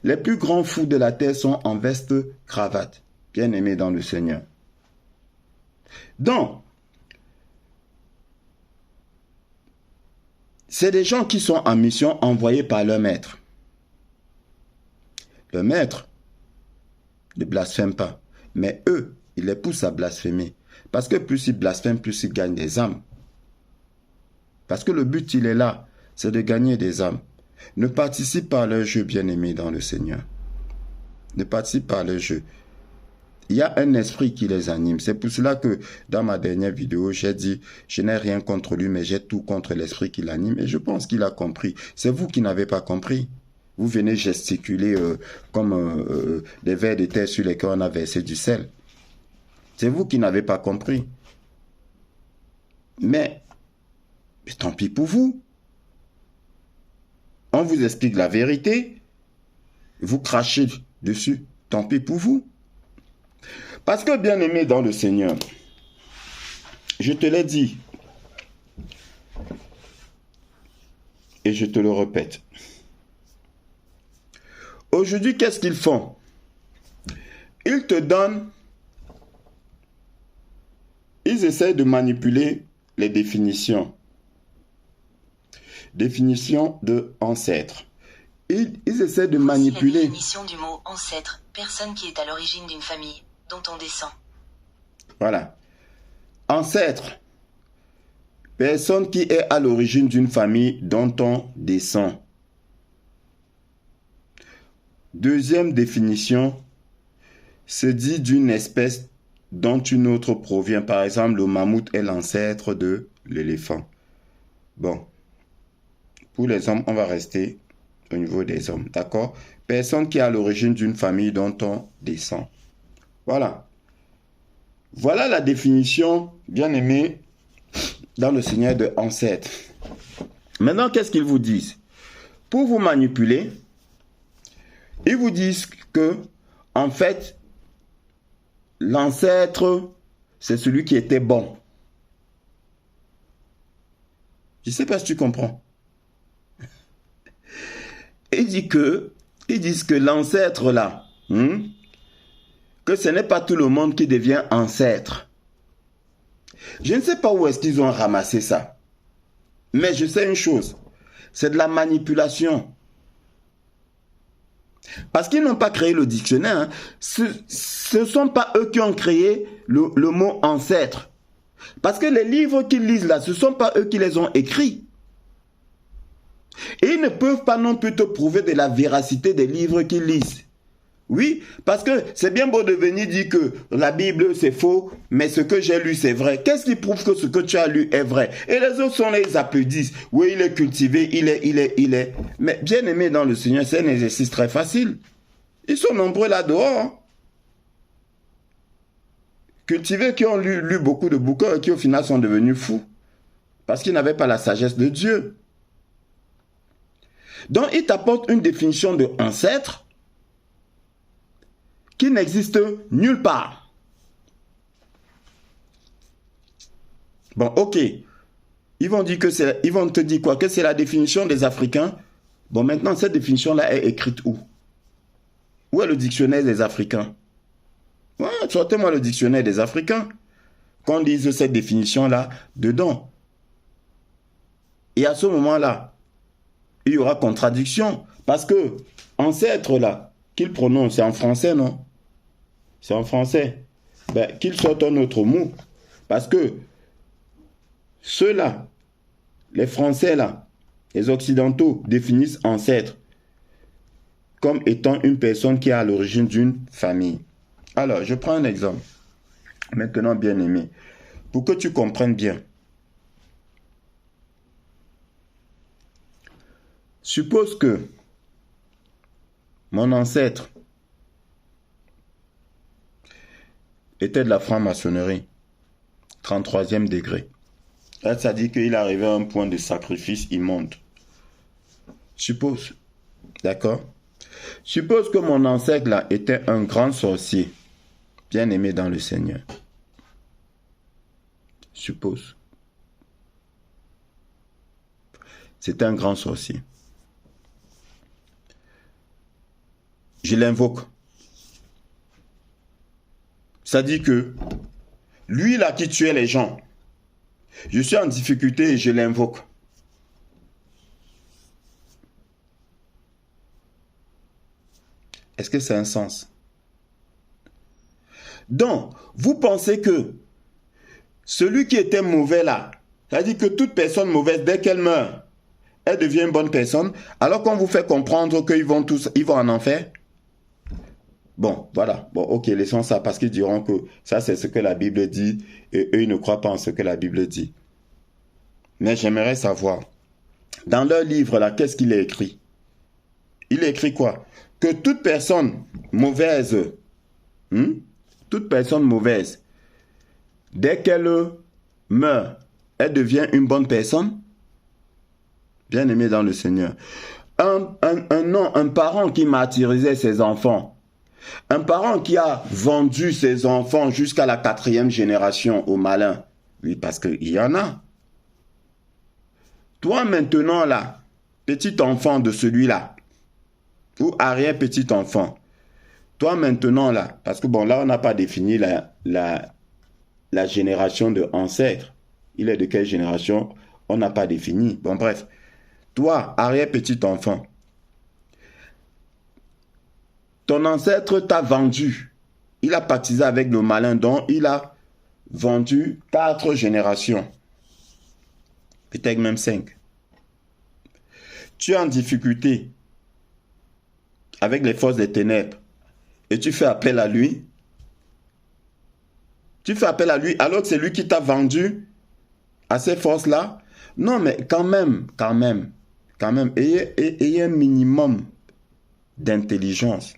Les plus grands fous de la terre sont en veste-cravate. Bien-aimés dans le Seigneur. Donc, c'est des gens qui sont en mission envoyés par leur maître. Le maître ne blasphème pas. Mais eux, ils les poussent à blasphémer. Parce que plus ils blasphèment, plus ils gagnent des âmes. Parce que le but, il est là. C'est de gagner des âmes. Ne participe pas à leur jeu, bien-aimés dans le Seigneur. Ne participe pas à leur jeu. Il y a un esprit qui les anime. C'est pour cela que dans ma dernière vidéo, j'ai dit, je n'ai rien contre lui, mais j'ai tout contre l'esprit qui l'anime. Et je pense qu'il a compris. C'est vous qui n'avez pas compris. Vous venez gesticuler comme des vers de terre sur lesquels on a versé du sel. C'est vous qui n'avez pas compris. Mais tant pis pour vous. On vous explique la vérité. Vous crachez dessus. Tant pis pour vous. Parce que, bien-aimé dans le Seigneur, je te l'ai dit, et je te le répète. Aujourd'hui, qu'est-ce qu'ils font? Ils te donnent, ils essaient de manipuler les définitions. Définition de ancêtre. Ils essaient de manipuler. La définition du mot ancêtre, personne qui est à l'origine d'une famille dont on descend. Voilà. Ancêtre, personne qui est à l'origine d'une famille dont on descend. Deuxième définition, se dit d'une espèce dont une autre provient. Par exemple, le mammouth est l'ancêtre de l'éléphant. Bon. Pour les hommes, on va rester au niveau des hommes. D'accord? Personne qui est à l'origine d'une famille dont on descend. Voilà. Voilà la définition, bien aimée, dans le Seigneur de ancêtre. Maintenant, qu'est-ce qu'ils vous disent? Pour vous manipuler, ils vous disent que, en fait, l'ancêtre, c'est celui qui était bon. Je ne sais pas si tu comprends. Ils disent que l'ancêtre là, que ce n'est pas tout le monde qui devient ancêtre. Je ne sais pas où est-ce qu'ils ont ramassé ça. Mais je sais une chose, c'est de la manipulation. Parce qu'ils n'ont pas créé le dictionnaire. Hein. Ce ne sont pas eux qui ont créé le mot ancêtre. Parce que les livres qu'ils lisent là, ce ne sont pas eux qui les ont écrits. Et ils ne peuvent pas non plus te prouver de la véracité des livres qu'ils lisent. Oui, parce que c'est bien beau de venir dire que la Bible c'est faux, mais ce que j'ai lu c'est vrai. Qu'est-ce qui prouve que ce que tu as lu est vrai? Et les autres sont là, ils applaudissent. Oui, il est cultivé, il est. Mais bien aimé dans le Seigneur, c'est un exercice très facile. Ils sont nombreux là-dehors. Hein. Cultivés qui ont lu beaucoup de bouquins et qui au final sont devenus fous. Parce qu'ils n'avaient pas la sagesse de Dieu. Donc, ils t'apportent une définition de ancêtre qui n'existe nulle part. Bon, ok. Ils vont te dire quoi? Que c'est la définition des Africains. Bon, maintenant, cette définition-là est écrite où? Où est le dictionnaire des Africains? Ouais, sortez-moi le dictionnaire des Africains. Qu'on dise cette définition-là dedans. Et à ce moment-là, il y aura contradiction. Parce que ancêtre, là, qu'il prononce, c'est en français, non? C'est en français. Ben, qu'il sorte un autre mot. Parce que ceux-là, les Français, là, les Occidentaux, définissent ancêtre comme étant une personne qui est à l'origine d'une famille. Alors, je prends un exemple. Maintenant, bien aimé, pour que tu comprennes bien. Suppose que Mon ancêtre était de la franc-maçonnerie, 33e degré. Là, ça dit qu'il est arrivé à un point de sacrifice immonde. Suppose, d'accord? Suppose que mon ancêtre là était un grand sorcier, bien aimé dans le Seigneur. Suppose. C'était un grand sorcier. Je l'invoque. Ça dit que lui là qui tuait les gens, je suis en difficulté et je l'invoque. Est-ce que c'est un sens? Donc, vous pensez que celui qui était mauvais là, ça dit que toute personne mauvaise, dès qu'elle meurt, elle devient une bonne personne, alors qu'on vous fait comprendre qu'ils vont en enfer? Bon, voilà. Bon, ok, laissons ça, parce qu'ils diront que ça, c'est ce que la Bible dit, et eux, ils ne croient pas en ce que la Bible dit. Mais j'aimerais savoir, dans leur livre là, qu'est-ce qu'il est écrit? Il est écrit quoi? Que toute personne mauvaise, toute personne mauvaise, dès qu'elle meurt, elle devient une bonne personne? Bien aimé dans le Seigneur. Un parent qui martyrisait ses enfants, un parent qui a vendu ses enfants jusqu'à la 4e génération au malin. Oui, parce qu'il y en a. Toi maintenant là, petit enfant de celui-là, ou arrière-petit enfant, toi maintenant là, parce que bon là on n'a pas défini la génération de ancêtre. Il est de quelle génération? On n'a pas défini. Bon bref, toi arrière-petit enfant, ton ancêtre t'a vendu. Il a pactisé avec le malin, dont il a vendu 4 générations. Peut-être même 5. Tu es en difficulté avec les forces des ténèbres et tu fais appel à lui. Tu fais appel à lui alors que c'est lui qui t'a vendu à ces forces-là. Non, mais quand même, ayez un minimum d'intelligence.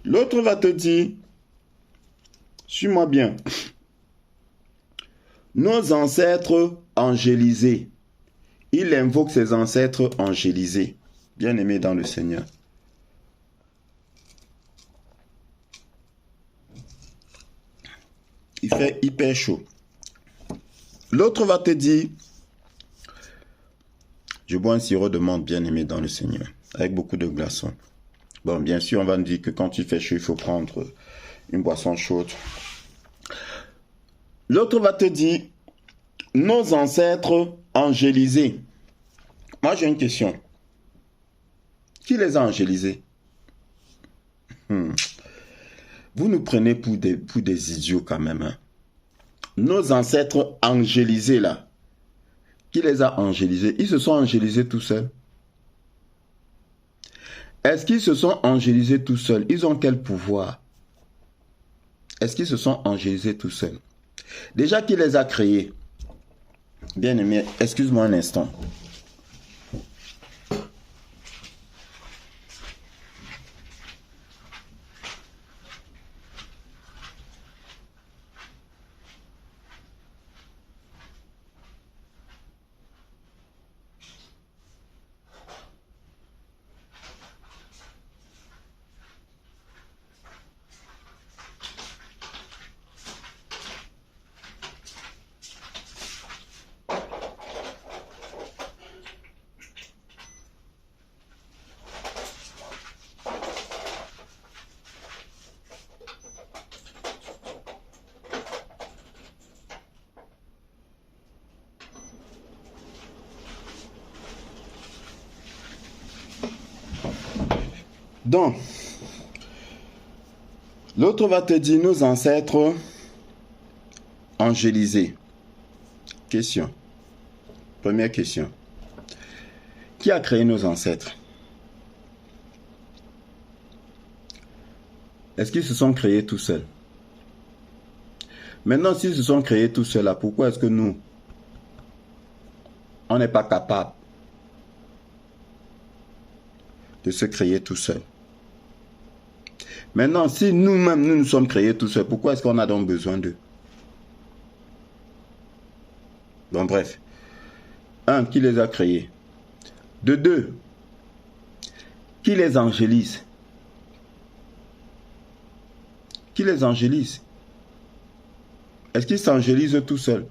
L'autre va te dire, suis-moi bien, nos ancêtres angélisés. Il invoque ses ancêtres angélisés, bien-aimés dans le Seigneur. Il fait hyper chaud. L'autre va te dire, je bois un sirop de menthe, bien-aimé dans le Seigneur, avec beaucoup de glaçons. Bon, bien sûr, on va nous dire que quand il fait chaud, il faut prendre une boisson chaude. L'autre va te dire, nos ancêtres angélisés. Moi, j'ai une question. Qui les a angélisés? Vous nous prenez pour des idiots quand même. Hein? Nos ancêtres angélisés là, qui les a angélisés? Ils se sont angélisés tout seuls. Est-ce qu'ils se sont angélisés tout seuls? Ils ont quel pouvoir? Est-ce qu'ils se sont angélisés tout seuls? Déjà, qui les a créés? Bien aimé, excuse-moi un instant. Donc, l'autre va te dire nos ancêtres angélisés. Question. Première question. Qui a créé nos ancêtres? Est-ce qu'ils se sont créés tout seuls? Maintenant, s'ils se sont créés tout seuls, là, pourquoi est-ce que nous, on n'est pas capable de se créer tout seul? Maintenant, si nous-mêmes, nous nous sommes créés tout seuls, pourquoi est-ce qu'on a donc besoin d'eux? Bon, bref. 1. Qui les a créés? De 2. Qui les angélise? Qui les angélise? Est-ce qu'ils s'angélisent tout seuls?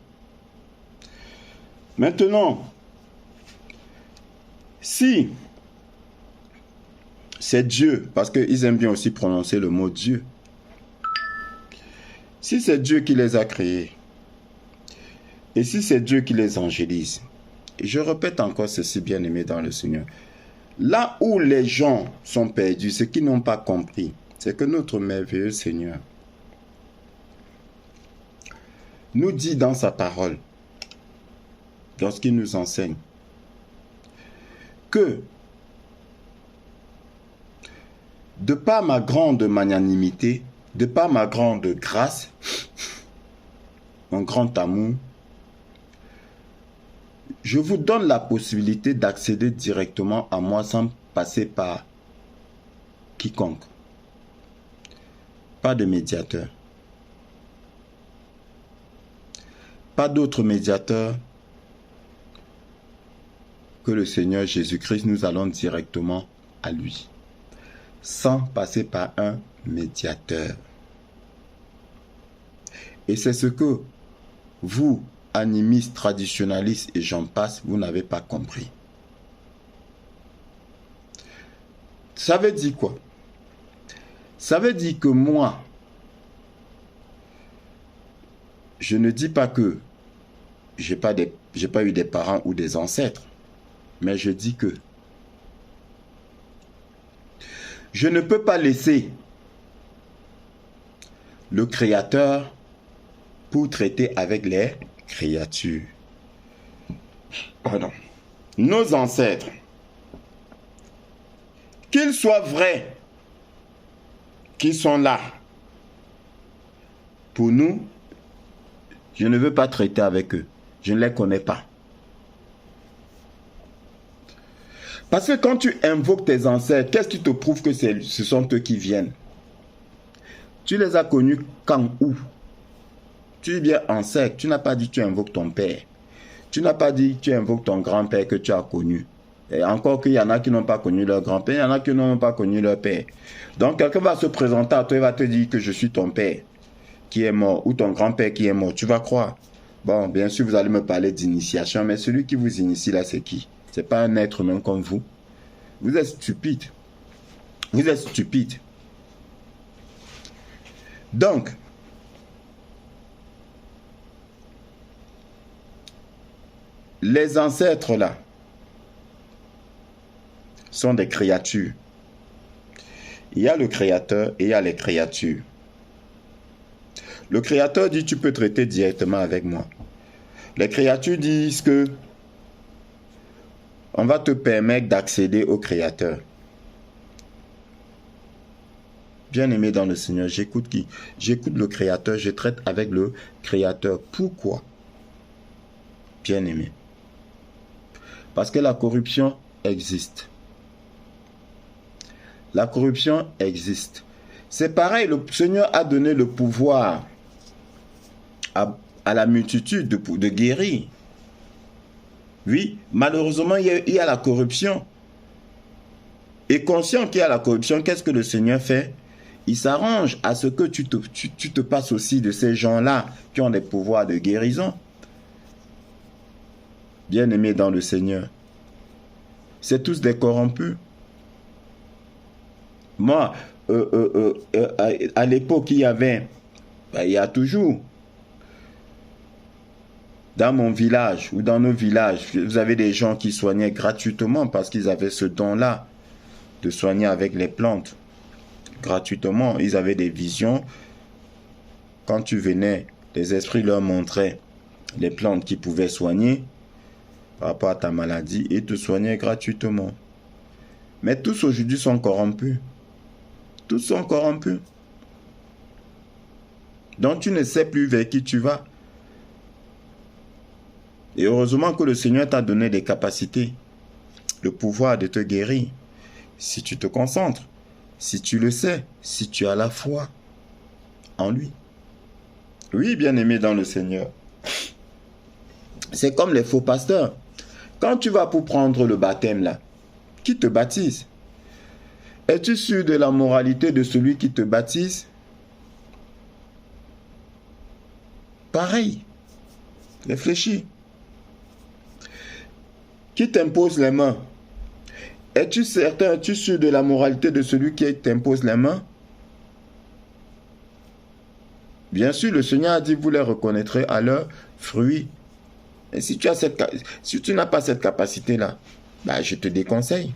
Maintenant, si c'est Dieu, parce qu'ils aiment bien aussi prononcer le mot Dieu, si c'est Dieu qui les a créés, et si c'est Dieu qui les angélise, et je répète encore ceci, bien-aimé dans le Seigneur, là où les gens sont perdus, ceux qui n'ont pas compris, c'est que notre merveilleux Seigneur nous dit dans sa parole, lorsqu'il nous enseigne, que de par ma grande magnanimité, de par ma grande grâce, mon grand amour, je vous donne la possibilité d'accéder directement à moi sans passer par quiconque. Pas de médiateur. Pas d'autre médiateur que le Seigneur Jésus-Christ. Nous allons directement à lui, sans passer par un médiateur. Et c'est ce que vous, animistes, traditionalistes et j'en passe, vous n'avez pas compris. Ça veut dire quoi? Ça veut dire que moi, je ne dis pas que j'ai pas eu des parents ou des ancêtres, mais je dis que je ne peux pas laisser le Créateur pour traiter avec les créatures. Pardon. Nos ancêtres, qu'ils soient vrais, qu'ils sont là, pour nous, je ne veux pas traiter avec eux. Je ne les connais pas. Parce que quand tu invoques tes ancêtres, qu'est-ce qui te prouve que ce sont eux qui viennent? Tu les as connus quand, où? Tu es bien ancêtre, tu n'as pas dit que tu invoques ton père. Tu n'as pas dit que tu invoques ton grand-père que tu as connu. Et encore qu'il y en a qui n'ont pas connu leur grand-père, il y en a qui n'ont pas connu leur père. Donc quelqu'un va se présenter à toi et va te dire que je suis ton père qui est mort ou ton grand-père qui est mort. Tu vas croire? Bon, bien sûr, vous allez me parler d'initiation, mais celui qui vous initie là, c'est qui? C'est pas un être humain comme vous. Vous êtes stupide. Vous êtes stupide. Donc, les ancêtres là sont des créatures. Il y a le Créateur et il y a les créatures. Le Créateur dit tu peux traiter directement avec moi. Les créatures disent que on va te permettre d'accéder au Créateur. Bien-aimé dans le Seigneur, j'écoute qui? J'écoute le Créateur, je traite avec le Créateur. Pourquoi? Bien-aimé. Parce que la corruption existe. La corruption existe. C'est pareil, le Seigneur a donné le pouvoir à la multitude de guérir. Oui, malheureusement, il y a la corruption. Et conscient qu'il y a la corruption, qu'est-ce que le Seigneur fait? Il s'arrange à ce que tu te passes aussi de ces gens-là qui ont des pouvoirs de guérison. Bien-aimés dans le Seigneur, c'est tous des corrompus. Moi, à l'époque, il y a toujours, dans mon village ou dans nos villages, vous avez des gens qui soignaient gratuitement parce qu'ils avaient ce don-là de soigner avec les plantes. Gratuitement, ils avaient des visions. Quand tu venais, les esprits leur montraient les plantes qui pouvaient soigner par rapport à ta maladie et te soigner gratuitement. Mais tous aujourd'hui sont corrompus. Tous sont corrompus. Donc tu ne sais plus vers qui tu vas. Et heureusement que le Seigneur t'a donné des capacités, le pouvoir de te guérir, si tu te concentres. si tu le sais, si tu as la foi en lui. Oui, bien-aimé dans le Seigneur. C'est comme les faux pasteurs. Quand tu vas pour prendre le baptême là, qui te baptise? Es-tu sûr de la moralité de celui qui te baptise? Pareil. Réfléchis. Qui t'impose les mains? Es-tu certain, es-tu sûr de la moralité de celui qui t'impose les mains? Bien sûr, le Seigneur a dit, vous les reconnaîtrez à leurs fruits. Et si tu n'as pas cette capacité-là, bah, je te déconseille.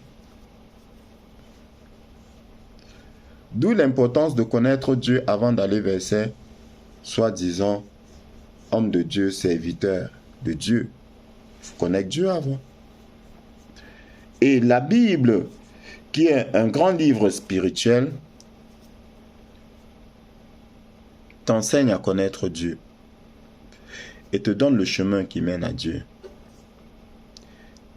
D'où l'importance de connaître Dieu avant d'aller vers ces soi-disant hommes de Dieu, serviteurs de Dieu. Il faut connaître Dieu avant. Et la Bible, qui est un grand livre spirituel, t'enseigne à connaître Dieu et te donne le chemin qui mène à Dieu.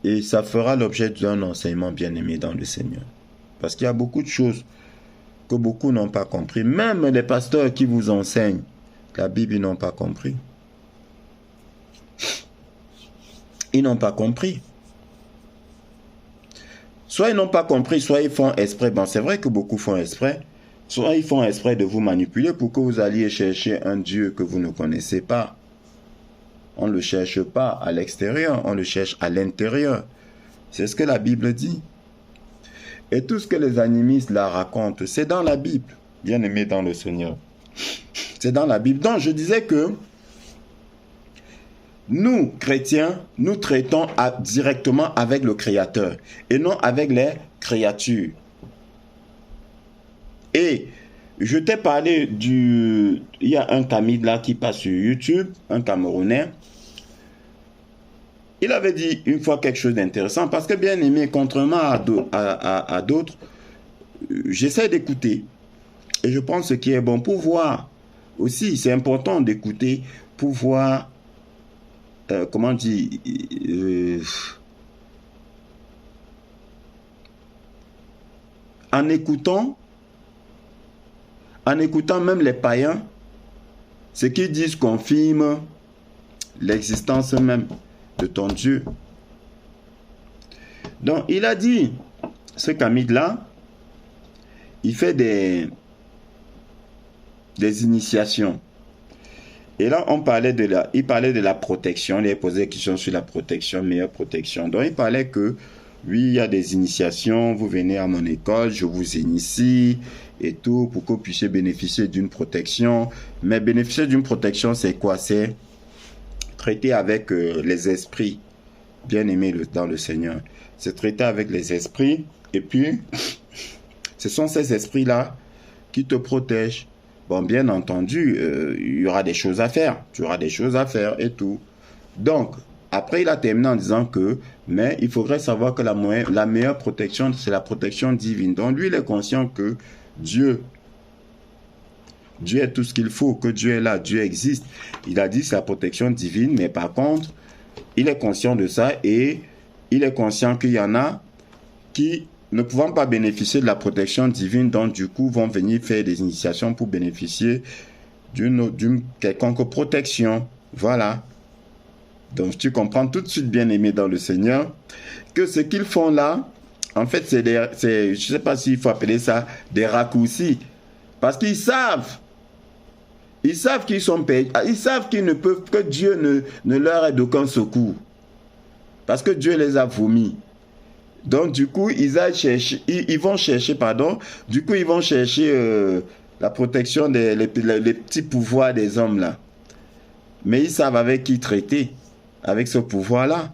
Et ça fera l'objet d'un enseignement bien-aimé dans le Seigneur. Parce qu'il y a beaucoup de choses que beaucoup n'ont pas compris. Même les pasteurs qui vous enseignent la Bible, ils n'ont pas compris. Ils n'ont pas compris. Soit ils n'ont pas compris, soit ils font exprès. Bon, c'est vrai que beaucoup font exprès. Soit ils font exprès de vous manipuler pour que vous alliez chercher un Dieu que vous ne connaissez pas. On ne le cherche pas à l'extérieur, on le cherche à l'intérieur. C'est ce que la Bible dit. Et tout ce que les animistes la racontent, c'est dans la Bible, bien aimé dans le Seigneur. C'est dans la Bible. Donc je disais que nous, chrétiens, nous traitons directement avec le Créateur et non avec les créatures. Et je t'ai parlé il y a un Tamid là qui passe sur YouTube, un Camerounais. Il avait dit une fois quelque chose d'intéressant parce que bien aimé, contrairement à d'autres, j'essaie d'écouter. Et je pense ce qui est bon pour voir aussi, c'est important d'écouter pour voir, comment dire, en écoutant même les païens, ce qu'ils disent confirme l'existence même de ton Dieu. Donc, il a dit, ce Camille-là, il fait des initiations. Et là, il parlait de la protection. Il a posé des questions sur la protection, meilleure protection. Donc, il parlait que, oui, il y a des initiations, vous venez à mon école, je vous initie et tout, pour que vous puissiez bénéficier d'une protection. Mais bénéficier d'une protection, c'est quoi? C'est traiter avec les esprits, bien aimés dans le Seigneur. C'est traiter avec les esprits, et puis, ce sont ces esprits-là qui te protègent. Bon, bien entendu, il y aura des choses à faire. Tu auras des choses à faire et tout. Donc, après, il a terminé en disant que, mais il faudrait savoir que la meilleure protection, c'est la protection divine. Donc, lui, il est conscient que Dieu est tout ce qu'il faut, que Dieu est là, Dieu existe. Il a dit c'est la protection divine, mais par contre, il est conscient de ça et il est conscient qu'il y en a qui, ne pouvant pas bénéficier de la protection divine, donc du coup vont venir faire des initiations pour bénéficier d'une quelconque protection. Voilà. Donc tu comprends tout de suite, bien aimé dans le Seigneur, que ce qu'ils font là, en fait, je ne sais pas s'il faut appeler ça des raccourcis. Parce qu'ils savent qu'ils sont payés, ils savent qu'ils ne peuvent, que Dieu ne leur ait d'aucun secours. Parce que Dieu les a vomis. Donc du coup, ils vont chercher la protection les petits pouvoirs des hommes là. Mais ils savent avec qui traiter, avec ce pouvoir-là.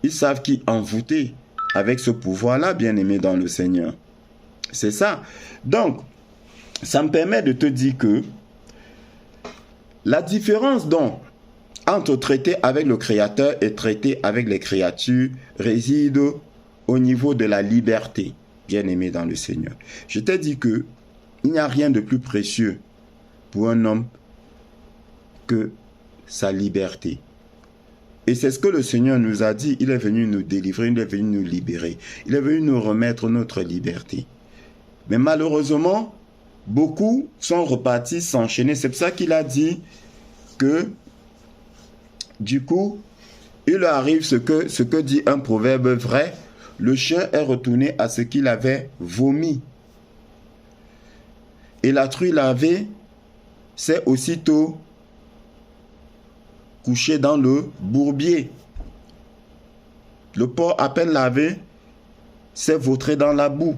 Ils savent qui envoûter avec ce pouvoir-là, bien aimé dans le Seigneur. C'est ça. Donc, ça me permet de te dire que la différence donc entre traiter avec le Créateur et traiter avec les créatures réside au niveau de la liberté, bien aimé dans le Seigneur. Je t'ai dit que il n'y a rien de plus précieux pour un homme que sa liberté. Et c'est ce que le Seigneur nous a dit. Il est venu nous délivrer, il est venu nous libérer. Il est venu nous remettre notre liberté. Mais malheureusement, beaucoup sont repartis s'enchaîner. C'est pour ça qu'il a dit que, du coup, il arrive ce que dit un proverbe vrai, le chien est retourné à ce qu'il avait vomi. Et la truie lavée s'est aussitôt couché dans le bourbier. Le porc à peine lavé s'est vautré dans la boue.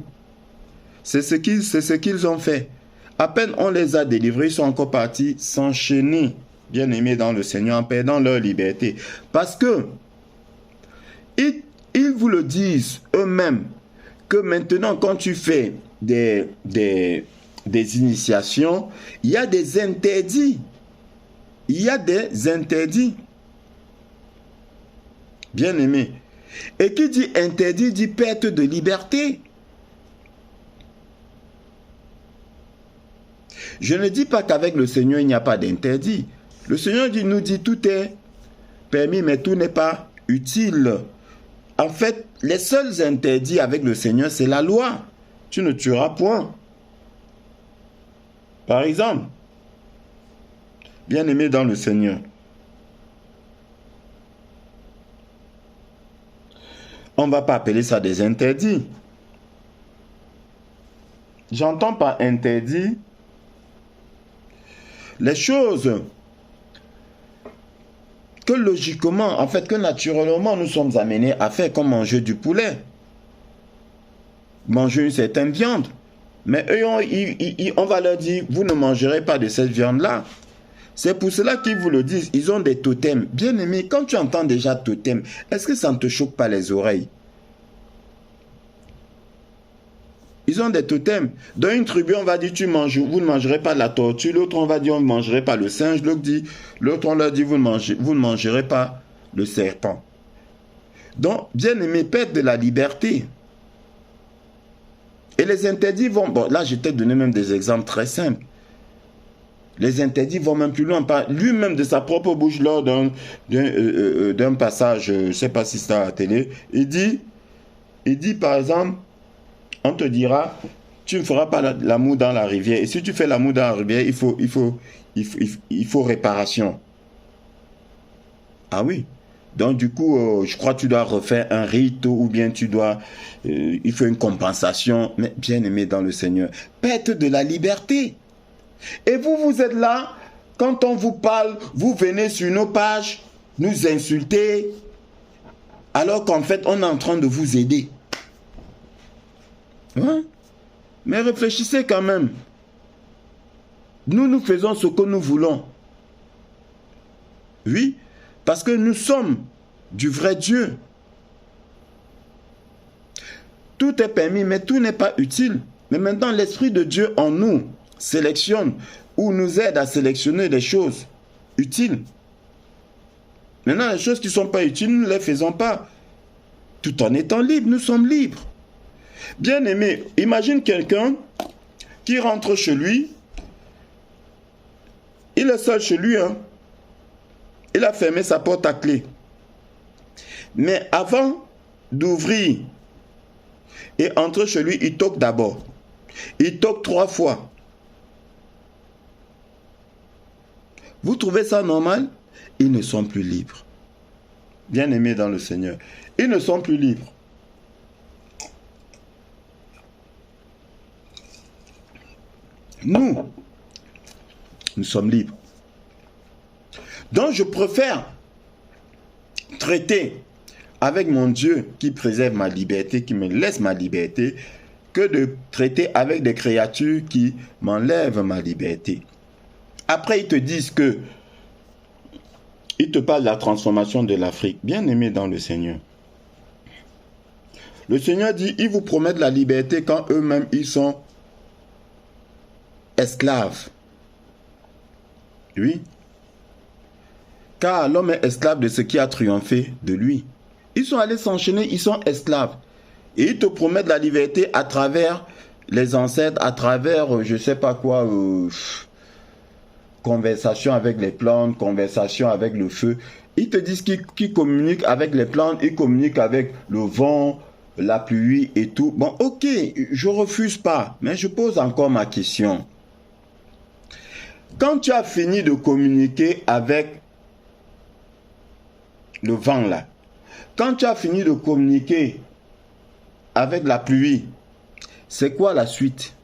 C'est ce qu'ils ont fait. À peine on les a délivrés, ils sont encore partis s'enchaîner, bien-aimés dans le Seigneur, en perdant leur liberté. Parce que ils vous le disent eux-mêmes, que maintenant quand tu fais des initiations, il y a des interdits. Il y a des interdits. Bien-aimés. Et qui dit interdit dit perte de liberté. Je ne dis pas qu'avec le Seigneur, il n'y a pas d'interdit. Le Seigneur nous dit tout est permis, mais tout n'est pas utile. En fait, les seuls interdits avec le Seigneur, c'est la loi. Tu ne tueras point. Par exemple, bien-aimé dans le Seigneur, on ne va pas appeler ça des interdits. J'entends par interdit les choses que logiquement, en fait, que naturellement nous sommes amenés à faire, comme manger du poulet, manger une certaine viande. Mais eux, on va leur dire, vous ne mangerez pas de cette viande-là. C'est pour cela qu'ils vous le disent, ils ont des totems. Bien aimé, quand tu entends déjà totem, est-ce que ça ne te choque pas les oreilles? Ils ont des totems. Dans une tribu, on va dire, vous ne mangerez pas la tortue. L'autre, on va dire, on ne mangerez pas le singe. L'autre, on leur dit, vous ne mangerez pas le serpent. Donc, bien aimé, perte de la liberté. Et les interdits vont... Bon, là, je t'ai donné même des exemples très simples. Les interdits vont même plus loin. Lui-même, de sa propre bouche, lors d'un passage, je ne sais pas si c'est à la télé, il dit, par exemple, on te dira, tu ne feras pas l'amour dans la rivière. Et si tu fais l'amour dans la rivière, il faut réparation. Ah oui. Donc du coup, je crois que tu dois refaire un rite ou bien il faut une compensation. Mais bien aimé dans le Seigneur, perte de la liberté. Et vous êtes là, quand on vous parle, vous venez sur nos pages, nous insulter, alors qu'en fait, on est en train de vous aider. Hein? Mais réfléchissez quand même. Nous faisons ce que nous voulons. Oui, parce que nous sommes du vrai Dieu. Tout est permis, mais tout n'est pas utile. Mais maintenant, l'Esprit de Dieu en nous sélectionne ou nous aide à sélectionner des choses utiles. Maintenant, les choses qui ne sont pas utiles, nous ne les faisons pas. Tout en étant libres, nous sommes libres. Bien aimé, imagine quelqu'un qui rentre chez lui. Il est seul chez lui, hein. Il a fermé sa porte à clé. Mais avant d'ouvrir et entrer chez lui, il toque d'abord. Il toque 3 fois. Vous trouvez ça normal? Ils ne sont plus libres. Bien aimés dans le Seigneur, ils ne sont plus libres. Nous sommes libres. Donc je préfère traiter avec mon Dieu qui préserve ma liberté, qui me laisse ma liberté, que de traiter avec des créatures qui m'enlèvent ma liberté. Après, ils te disent que ils te parlent de la transformation de l'Afrique. Bien aimé dans le Seigneur. Le Seigneur dit, ils vous promettent la liberté quand eux-mêmes, ils sont esclaves. Oui. Car l'homme est esclave de ce qui a triomphé de lui. Ils sont allés s'enchaîner, ils sont esclaves. Et ils te promettent la liberté à travers les ancêtres, à travers, je ne sais pas quoi, conversation avec les plantes, conversation avec le feu. Ils te disent qu'ils communiquent avec les plantes, ils communiquent avec le vent, la pluie et tout. Bon, ok, je refuse pas, mais je pose encore ma question. Quand tu as fini de communiquer avec le vent là, quand tu as fini de communiquer avec la pluie, c'est quoi la suite?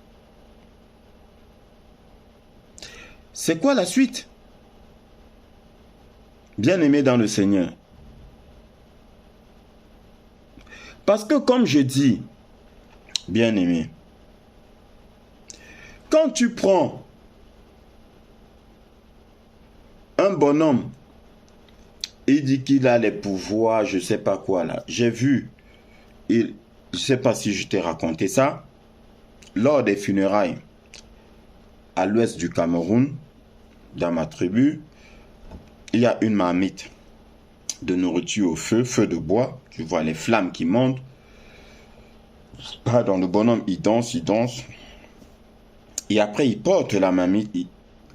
C'est quoi la suite? Bien-aimé dans le Seigneur. Parce que comme je dis, bien-aimé, quand tu prends un bonhomme, il dit qu'il a les pouvoirs, je ne sais pas quoi là. J'ai vu, je ne sais pas si je t'ai raconté ça, lors des funérailles à l'ouest du Cameroun, dans ma tribu, il y a une marmite de nourriture au feu, feu de bois. Tu vois les flammes qui montent. Pardon, le bonhomme, il danse. Et après, il porte la marmite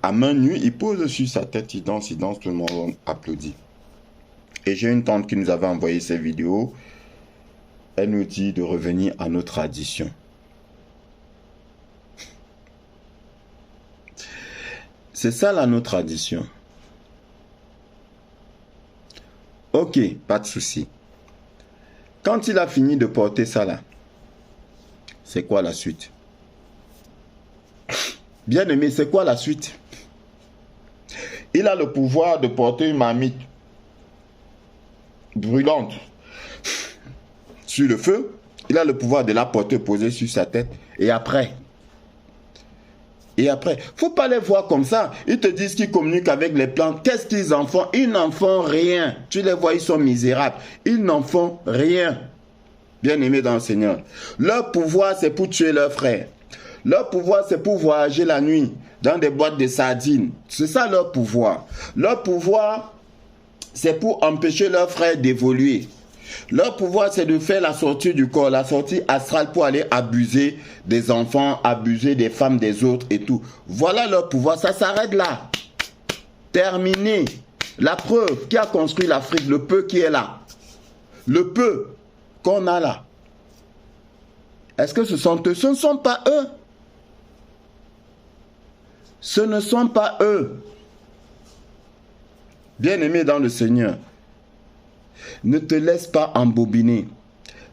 à main nue, il pose sur sa tête, il danse, tout le monde applaudit. Et j'ai une tante qui nous avait envoyé ces vidéos. Elle nous dit de revenir à nos traditions. C'est ça là, nos traditions. Ok, pas de souci. Quand il a fini de porter ça là, c'est quoi la suite? Bien aimé, c'est quoi la suite? Il a le pouvoir de porter une marmite brûlante sur le feu. Il a le pouvoir de la porter posée sur sa tête. Et après, faut pas les voir comme ça. Ils te disent qu'ils communiquent avec les plantes. Qu'est-ce qu'ils en font? Ils n'en font rien. Tu les vois, ils sont misérables. Ils n'en font rien. Bien-aimés dans le Seigneur. Leur pouvoir, c'est pour tuer leurs frères. Leur pouvoir, c'est pour voyager la nuit dans des boîtes de sardines. C'est ça leur pouvoir. Leur pouvoir, c'est pour empêcher leurs frères d'évoluer. Leur pouvoir, c'est de faire la sortie du corps, la sortie astrale pour aller abuser des enfants, abuser des femmes des autres et tout. Voilà leur pouvoir, ça s'arrête là. Terminé. La preuve qui a construit l'Afrique, le peu qui est là. Le peu qu'on a là. Est-ce que ce sont eux? Ce ne sont pas eux. Ce ne sont pas eux. Bien-aimés dans le Seigneur. Ne te laisse pas embobiner.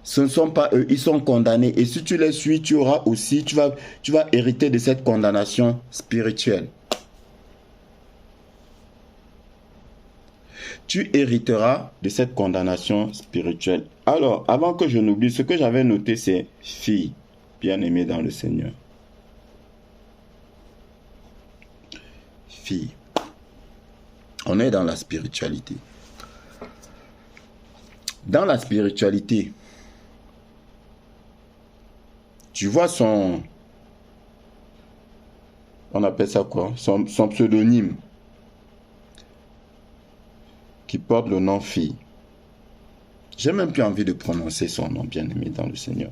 Ce ne sont pas eux, ils sont condamnés. Et si tu les suis, tu auras aussi, tu vas hériter de cette condamnation spirituelle. Tu hériteras de cette condamnation spirituelle. Alors, avant que je n'oublie, ce que j'avais noté, c'est fille, bien-aimée dans le Seigneur. Fille. On est dans la spiritualité. Dans la spiritualité, tu vois son... On appelle ça quoi? Son pseudonyme. Qui porte le nom fille. J'ai même plus envie de prononcer son nom, bien-aimé dans le Seigneur.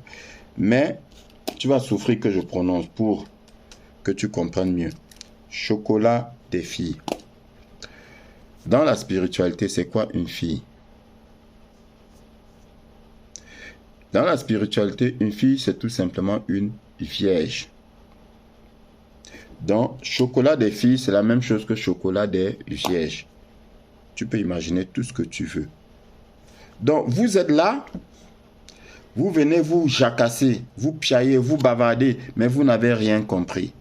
Mais tu vas souffrir que je prononce pour que tu comprennes mieux. Chocolat des filles. Dans la spiritualité, c'est quoi une fille? Dans la spiritualité, une fille, c'est tout simplement une vierge. Donc, chocolat des filles, c'est la même chose que chocolat des vierges. Tu peux imaginer tout ce que tu veux. Donc, vous êtes là, vous venez vous jacasser, vous piailler, vous bavarder, mais vous n'avez rien compris.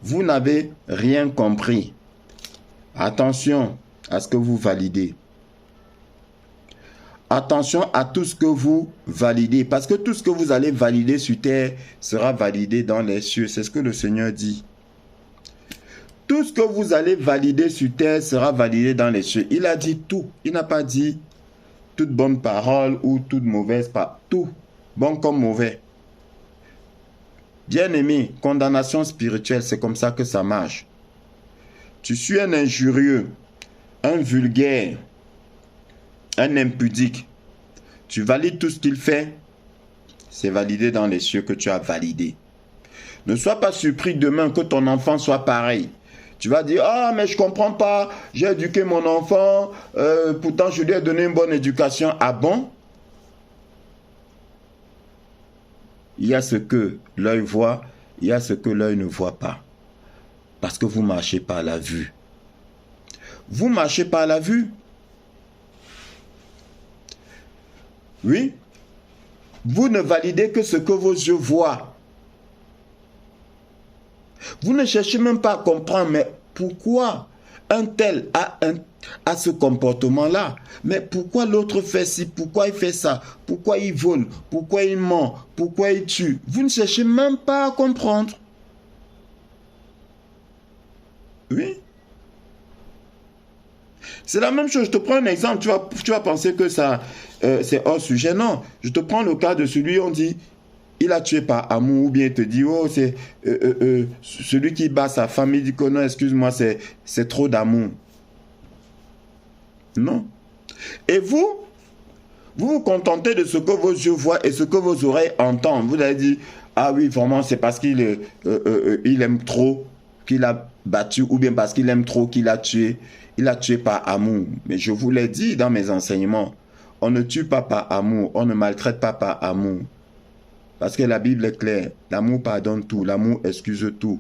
Vous n'avez rien compris. Attention à ce que vous validez. Attention à tout ce que vous validez, parce que tout ce que vous allez valider sur terre sera validé dans les cieux. C'est ce que le Seigneur dit. Tout ce que vous allez valider sur terre sera validé dans les cieux. Il a dit tout. Il n'a pas dit toute bonne parole ou toute mauvaise parole. Tout, bon comme mauvais. Bien-aimé, condamnation spirituelle, c'est comme ça que ça marche. Tu suis un injurieux, un vulgaire, un impudique. Tu valides tout ce qu'il fait, c'est validé dans les cieux que tu as validé. Ne sois pas surpris demain que ton enfant soit pareil. Tu vas dire, ah mais je comprends pas, j'ai éduqué mon enfant, pourtant je lui ai donné une bonne éducation. Ah bon? il y a ce que l'œil voit, il y a ce que l'œil ne voit pas. Parce que vous marchez par la vue. Vous marchez par la vue. Oui. Vous ne validez que ce que vos yeux voient. Vous ne cherchez même pas à comprendre, mais pourquoi un tel a ce comportement-là? Mais pourquoi l'autre fait ci? Pourquoi il fait ça? Pourquoi il vole? Pourquoi il ment? Pourquoi il tue? Vous ne cherchez même pas à comprendre. Oui. C'est la même chose. Je te prends un exemple. Tu vas penser que ça, c'est hors sujet. Non. Je te prends le cas de celui, on dit, il a tué par amour. Ou bien il te dit, oh, c'est celui qui bat sa femme. Il dit que non, excuse-moi, c'est trop d'amour. Non. Et vous vous contentez de ce que vos yeux voient et ce que vos oreilles entendent. Vous allez dire, ah oui, vraiment, c'est parce qu'il aime trop qu'il a battu, ou bien parce qu'il aime trop qu'il a tué. Il a tué par amour. Mais je vous l'ai dit dans mes enseignements, on ne tue pas par amour, on ne maltraite pas par amour. Parce que la Bible est claire, l'amour pardonne tout, l'amour excuse tout.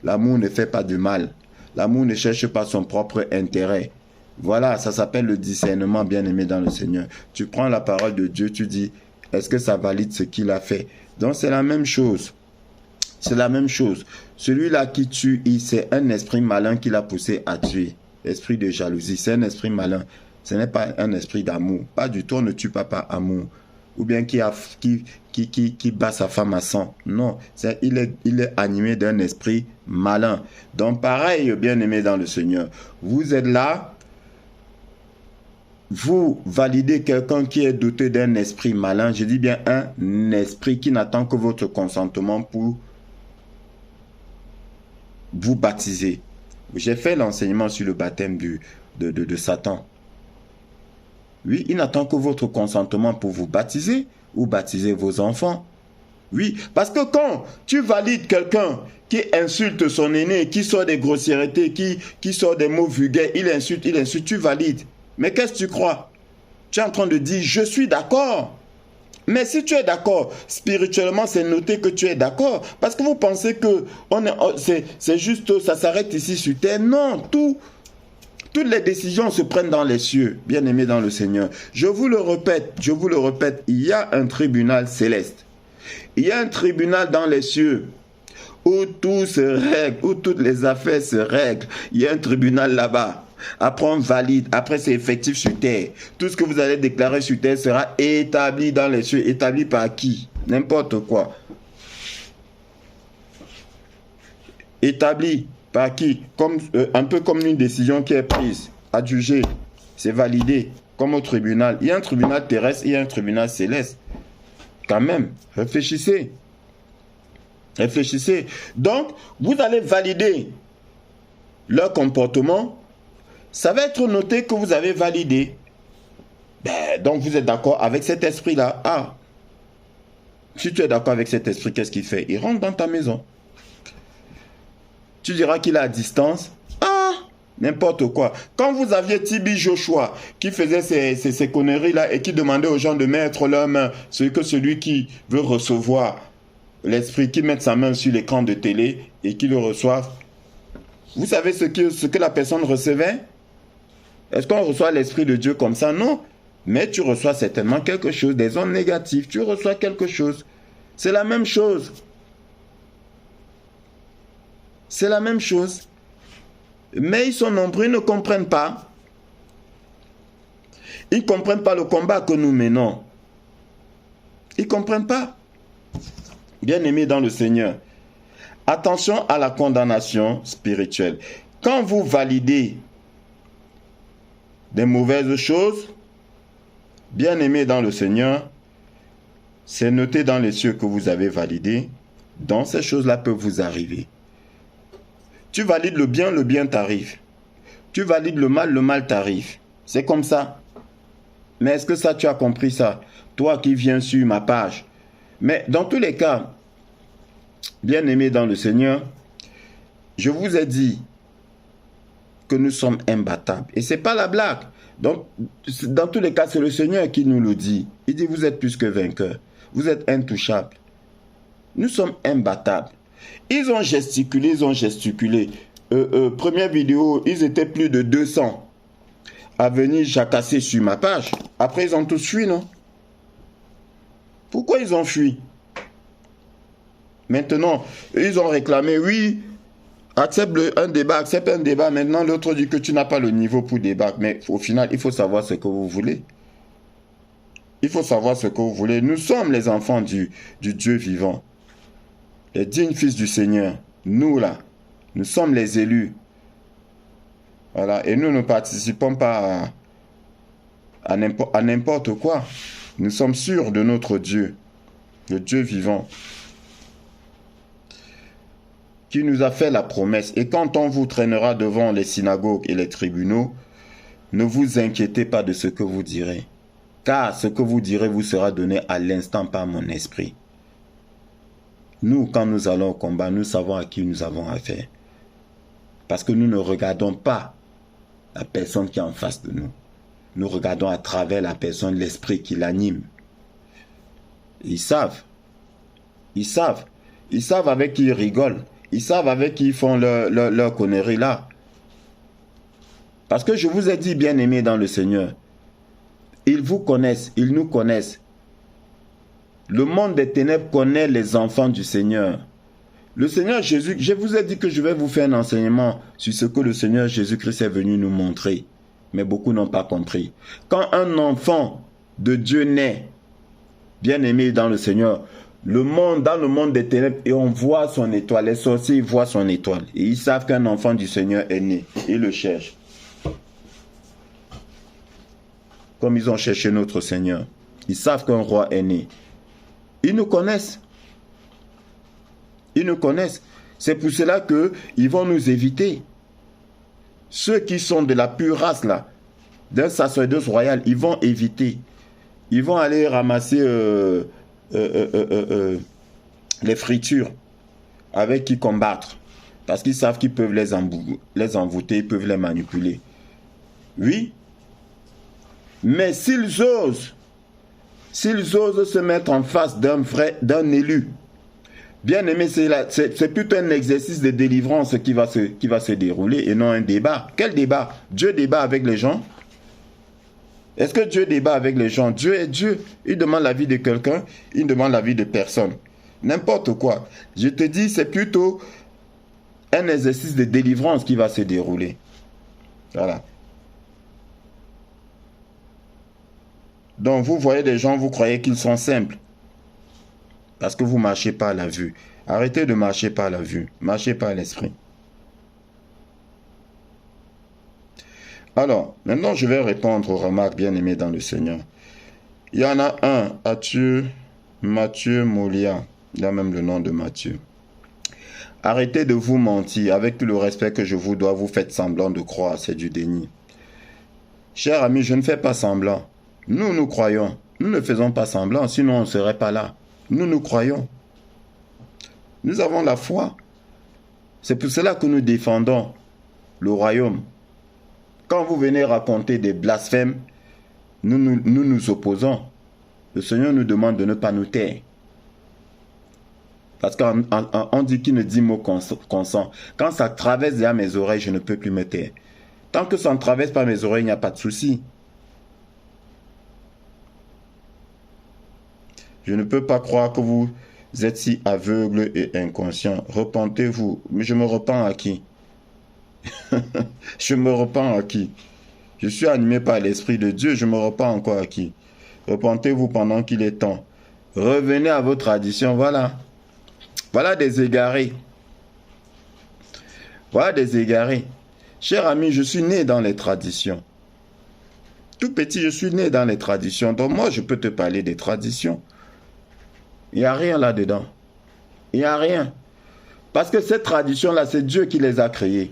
L'amour ne fait pas de mal. L'amour ne cherche pas son propre intérêt. Voilà, ça s'appelle le discernement, bien-aimé dans le Seigneur. Tu prends la parole de Dieu, tu dis, est-ce que ça valide ce qu'il a fait? Donc c'est la même chose. C'est la même chose. Celui-là qui tue, c'est un esprit malin qui l'a poussé à tuer. Esprit de jalousie, c'est un esprit malin. Ce n'est pas un esprit d'amour. Pas du tout, on ne tue pas par amour. Ou bien qui bat sa femme à sang. Non, il est animé d'un esprit malin. Donc pareil, bien-aimé dans le Seigneur, vous êtes là, vous validez quelqu'un qui est doté d'un esprit malin. Je dis bien un esprit qui n'attend que votre consentement pour vous baptiser. J'ai fait l'enseignement sur le baptême de Satan. Oui, il n'attend que votre consentement pour vous baptiser ou baptiser vos enfants. Oui, parce que quand tu valides quelqu'un qui insulte son aîné, qui sort des grossièretés, qui sort des mots vulgaires, il insulte, tu valides. Mais qu'est-ce que tu crois? Tu es en train de dire, je suis d'accord. Mais si tu es d'accord, spirituellement, c'est noté que tu es d'accord. Parce que vous pensez que c'est juste, ça s'arrête ici sur terre. Non, toutes les décisions se prennent dans les cieux, bien-aimés dans le Seigneur. Je vous le répète, il y a un tribunal céleste. Il y a un tribunal dans les cieux où tout se règle, où toutes les affaires se règlent. Il y a un tribunal là-bas. Après on valide, après c'est effectif sur terre. Tout ce que vous allez déclarer sur terre sera établi dans les cieux. Établi par qui? N'importe quoi. Établi par qui? Un peu comme une décision qui est prise, adjugée, c'est validé, comme au tribunal. Il y a un tribunal terrestre, il y a un tribunal céleste. Quand même, réfléchissez. Réfléchissez. Donc, vous allez valider leur comportement. Ça va être noté que vous avez validé. Donc, vous êtes d'accord avec cet esprit-là. Ah, si tu es d'accord avec cet esprit, qu'est-ce qu'il fait? Il rentre dans ta maison. Tu diras qu'il est à distance. Ah, n'importe quoi. Quand vous aviez Tibi Joshua qui faisait ces conneries-là et qui demandait aux gens de mettre leurs mains, c'est que celui qui veut recevoir l'esprit, qui mette sa main sur l'écran de télé et qui le reçoive. Vous savez ce que la personne recevait? Est-ce qu'on reçoit l'esprit de Dieu comme ça? Non. Mais tu reçois certainement quelque chose, des ondes négatives. Tu reçois quelque chose. C'est la même chose. C'est la même chose. Mais ils sont nombreux, ils ne comprennent pas. Ils ne comprennent pas le combat que nous menons. Ils ne comprennent pas. Bien-aimés dans le Seigneur, attention à la condamnation spirituelle. Quand vous validez des mauvaises choses, bien-aimés dans le Seigneur, c'est noté dans les cieux que vous avez validé. Donc ces choses-là peuvent vous arriver. Tu valides le bien t'arrive. Tu valides le mal t'arrive. C'est comme ça. Mais est-ce que ça, tu as compris ça? Toi qui viens sur ma page. Mais dans tous les cas, bien-aimés dans le Seigneur, je vous ai dit que nous sommes imbattables. Et ce n'est pas la blague. Donc, dans tous les cas, c'est le Seigneur qui nous le dit. Il dit, vous êtes plus que vainqueurs. Vous êtes intouchables. Nous sommes imbattables. Ils ont gesticulé. Première vidéo, ils étaient plus de 200 à venir jacasser sur ma page. Après, ils ont tous fui, non? Pourquoi ils ont fui? Maintenant, ils ont réclamé, oui, accepte un débat. Maintenant, l'autre dit que tu n'as pas le niveau pour débattre. Mais au final, il faut savoir ce que vous voulez. Il faut savoir ce que vous voulez. Nous sommes les enfants du Dieu vivant. Les dignes fils du Seigneur. Nous, là, nous sommes les élus. Voilà. Et nous ne participons pas à n'importe quoi. Nous sommes sûrs de notre Dieu, le Dieu vivant, qui nous a fait la promesse. Et quand on vous traînera devant les synagogues et les tribunaux, ne vous inquiétez pas de ce que vous direz. Car ce que vous direz vous sera donné à l'instant par mon esprit. Nous, quand nous allons au combat, nous savons à qui nous avons affaire. Parce que nous ne regardons pas la personne qui est en face de nous. Nous regardons à travers la personne, l'esprit qui l'anime. Ils savent. Ils savent avec qui ils rigolent. Ils savent avec qui ils font leur connerie là. Parce que je vous ai dit, bien-aimés dans le Seigneur, ils vous connaissent, ils nous connaissent. Le monde des ténèbres connaît les enfants du Seigneur. Le Seigneur Jésus, je vous ai dit que je vais vous faire un enseignement sur ce que le Seigneur Jésus-Christ est venu nous montrer. Mais beaucoup n'ont pas compris. Quand un enfant de Dieu naît, bien-aimé dans le Seigneur, dans le monde des ténèbres, et on voit son étoile, les sorciers voient son étoile. Et ils savent qu'un enfant du Seigneur est né. Ils le cherchent. Comme ils ont cherché notre Seigneur. Ils savent qu'un roi est né. Ils nous connaissent. Ils nous connaissent. C'est pour cela qu'ils vont nous éviter. Ceux qui sont de la pure race, là, d'un sacerdoce royal, ils vont éviter. Ils vont aller ramasser les fritures avec qui combattre. Parce qu'ils savent qu'ils peuvent les envoûter, ils peuvent les manipuler. Oui. Mais s'ils osent se mettre en face d'un élu, bien aimé, c'est plutôt un exercice de délivrance qui va se dérouler et non un débat. Quel débat? Dieu débat avec les gens? Est-ce que Dieu débat avec les gens? Dieu est Dieu. Il demande l'avis de quelqu'un, il demande l'avis de personne. N'importe quoi. Je te dis, c'est plutôt un exercice de délivrance qui va se dérouler. Voilà. Donc vous voyez des gens, vous croyez qu'ils sont simples. Parce que vous ne marchez pas à la vue. Arrêtez de marcher par la vue. Marchez par l'esprit. Alors, maintenant je vais répondre aux remarques bien-aimées dans le Seigneur. Il y en a un, Mathieu Molia. Il a même le nom de Mathieu. Arrêtez de vous mentir. Avec tout le respect que je vous dois, vous faites semblant de croire. C'est du déni. Cher ami, je ne fais pas semblant. Nous croyons. Nous ne faisons pas semblant, sinon on ne serait pas là. Nous croyons. Nous avons la foi. C'est pour cela que nous défendons le royaume. Quand vous venez raconter des blasphèmes, nous opposons. Le Seigneur nous demande de ne pas nous taire. Parce qu'on dit qu'il ne dit mot consent. Quand ça traverse derrière mes oreilles, je ne peux plus me taire. Tant que ça ne traverse pas mes oreilles, il n'y a pas de souci. Je ne peux pas croire que vous êtes si aveugle et inconscient. Repentez-vous. Mais je me repens à qui? Je me repens à qui? Je suis animé par l'Esprit de Dieu. Je me repens encore à qui? Repentez-vous pendant qu'il est temps. Revenez à vos traditions. Voilà. Voilà des égarés. Voilà des égarés. Cher ami, je suis né dans les traditions. Tout petit, je suis né dans les traditions. Donc moi, je peux te parler des traditions. Il n'y a rien là-dedans. Il n'y a rien. Parce que ces traditions-là, c'est Dieu qui les a créées.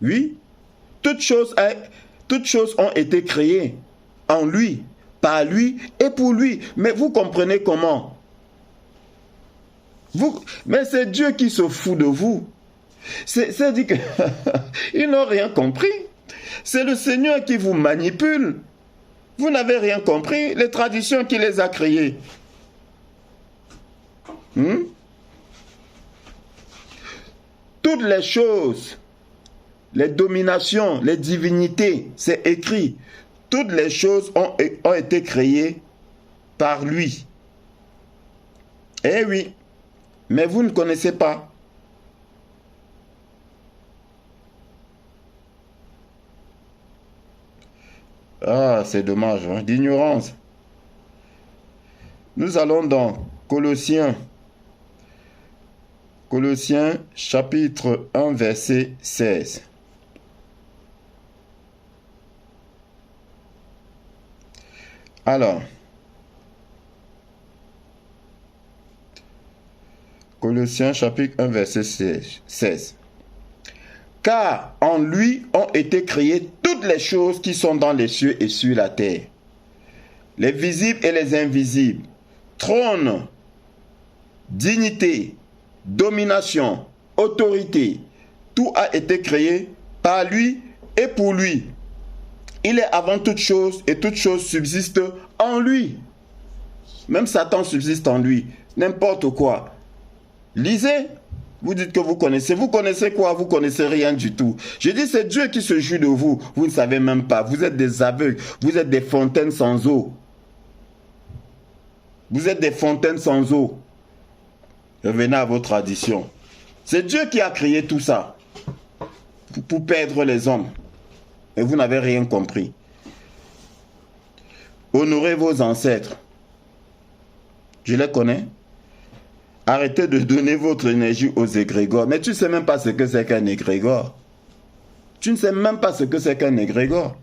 Oui. Toutes choses ont été créées en lui, par lui et pour lui. Mais vous comprenez comment? Mais c'est Dieu qui se fout de vous. C'est dit que ils n'ont rien compris. C'est le Seigneur qui vous manipule. Vous n'avez rien compris. Les traditions qui les a créées. Toutes les choses, les dominations, les divinités, c'est écrit. Toutes les choses ont été créées par lui. Eh oui, mais vous ne connaissez pas. Ah, c'est dommage, hein, d'ignorance. Nous allons dans Colossiens chapitre 1, verset 16. Alors, Colossiens chapitre 1, verset 16. Car en lui ont été créées toutes les choses qui sont dans les cieux et sur la terre, les visibles et les invisibles, trône, dignité, domination, autorité, tout a été créé par lui et pour lui. Il est avant toute chose et toute chose subsiste en lui. Même Satan subsiste en lui. N'importe quoi. Lisez. Vous dites que vous connaissez. Vous connaissez quoi? Vous connaissez rien du tout. Je dis, c'est Dieu qui se joue de vous. Vous ne savez même pas. Vous êtes des aveugles. Vous êtes des fontaines sans eau. Vous êtes des fontaines sans eau. Revenez à vos traditions. C'est Dieu qui a créé tout ça. Pour perdre les hommes. Et vous n'avez rien compris. Honorez vos ancêtres. Je les connais. Arrêtez de donner votre énergie aux égrégores. Mais tu ne sais même pas ce que c'est qu'un égrégore. Tu ne sais même pas ce que c'est qu'un égrégore.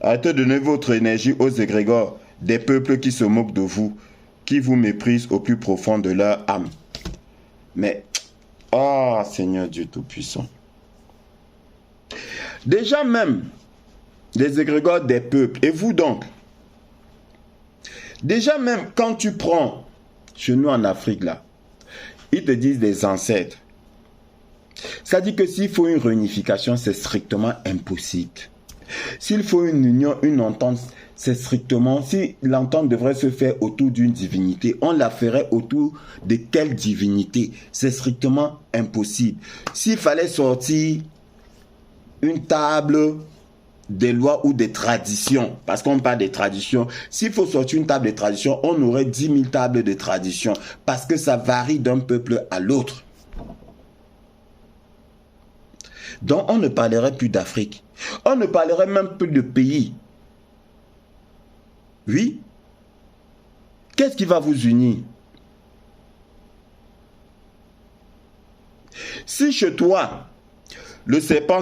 Arrêtez de donner votre énergie aux égrégores des peuples qui se moquent de vous, qui vous méprisent au plus profond de leur âme. Mais, oh Seigneur Dieu Tout-Puissant. Déjà même, les égrégores des peuples, et vous donc, déjà même quand tu prends chez nous en Afrique, là, ils te disent des ancêtres. Ça dit que s'il faut une réunification, c'est strictement impossible. S'il faut une union, une entente, c'est strictement... Si l'entente devrait se faire autour d'une divinité, on la ferait autour de quelle divinité? C'est strictement impossible. S'il fallait sortir une table des lois ou des traditions, parce qu'on parle des traditions, s'il faut sortir une table de tradition, on aurait 10 000 tables de tradition, parce que ça varie d'un peuple à l'autre. Donc on ne parlerait plus d'Afrique, on ne parlerait même plus de pays. Oui. Qu'est-ce qui va vous unir? Si chez toi, le serpent,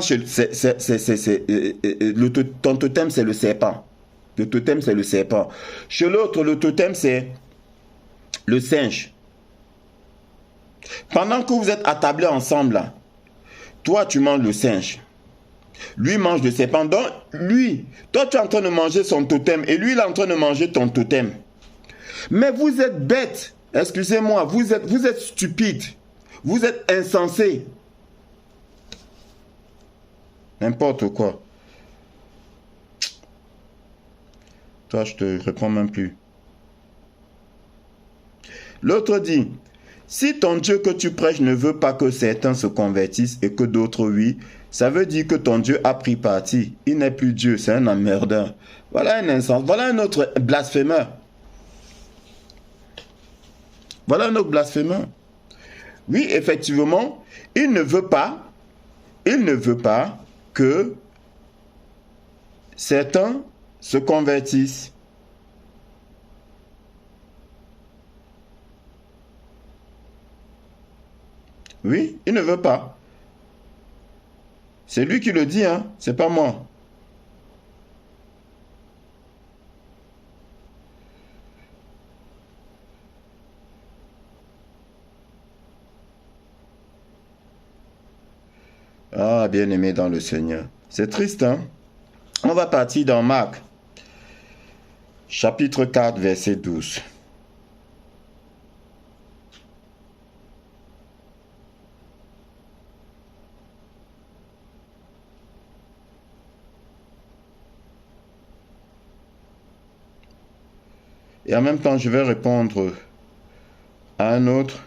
ton totem, c'est le serpent. Le totem, c'est le serpent. Chez l'autre, le totem, c'est le singe. Pendant que vous êtes attablés ensemble, là, toi, tu manges le singe. Lui mange le serpent. Donc, lui, toi, tu es en train de manger son totem et lui, il est en train de manger ton totem. Mais vous êtes bête. Excusez-moi, vous êtes stupide. Vous êtes insensé. N'importe quoi. Toi, je te réponds même plus. L'autre dit, si ton Dieu que tu prêches ne veut pas que certains se convertissent et que d'autres oui, ça veut dire que ton Dieu a pris parti. Il n'est plus Dieu, c'est un emmerdeur. Voilà un insensé. Voilà un autre blasphémeur. Voilà un autre blasphémeur. Oui, effectivement, il ne veut pas que certains se convertissent. Oui, il ne veut pas. C'est lui qui le dit, hein, c'est pas moi. Ah, bien-aimé dans le Seigneur. C'est triste, hein? On va partir dans Marc, chapitre 4, verset 12. Et en même temps, je vais répondre Un autre.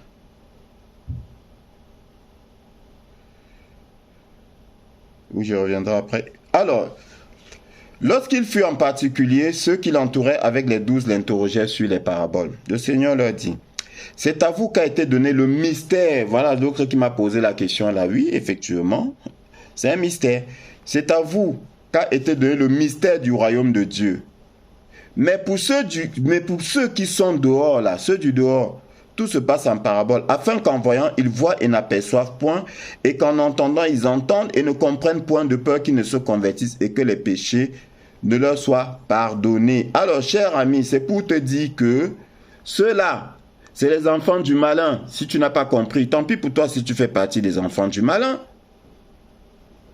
Où je reviendrai après. Alors, lorsqu'il fut en particulier, ceux qui l'entouraient avec les 12 l'interrogeaient sur les paraboles. Le Seigneur leur dit, c'est à vous qu'a été donné le mystère. Voilà l'autre qui m'a posé la question là. Oui, effectivement, c'est un mystère. C'est à vous qu'a été donné le mystère du royaume de Dieu. Mais pour ceux qui sont dehors là, ceux du dehors, tout se passe en parabole, afin qu'en voyant, ils voient et n'aperçoivent point, et qu'en entendant, ils entendent et ne comprennent point, de peur qu'ils ne se convertissent et que les péchés ne leur soient pardonnés. Alors, cher ami, c'est pour te dire que ceux-là, c'est les enfants du malin. Si tu n'as pas compris, tant pis pour toi si tu fais partie des enfants du malin.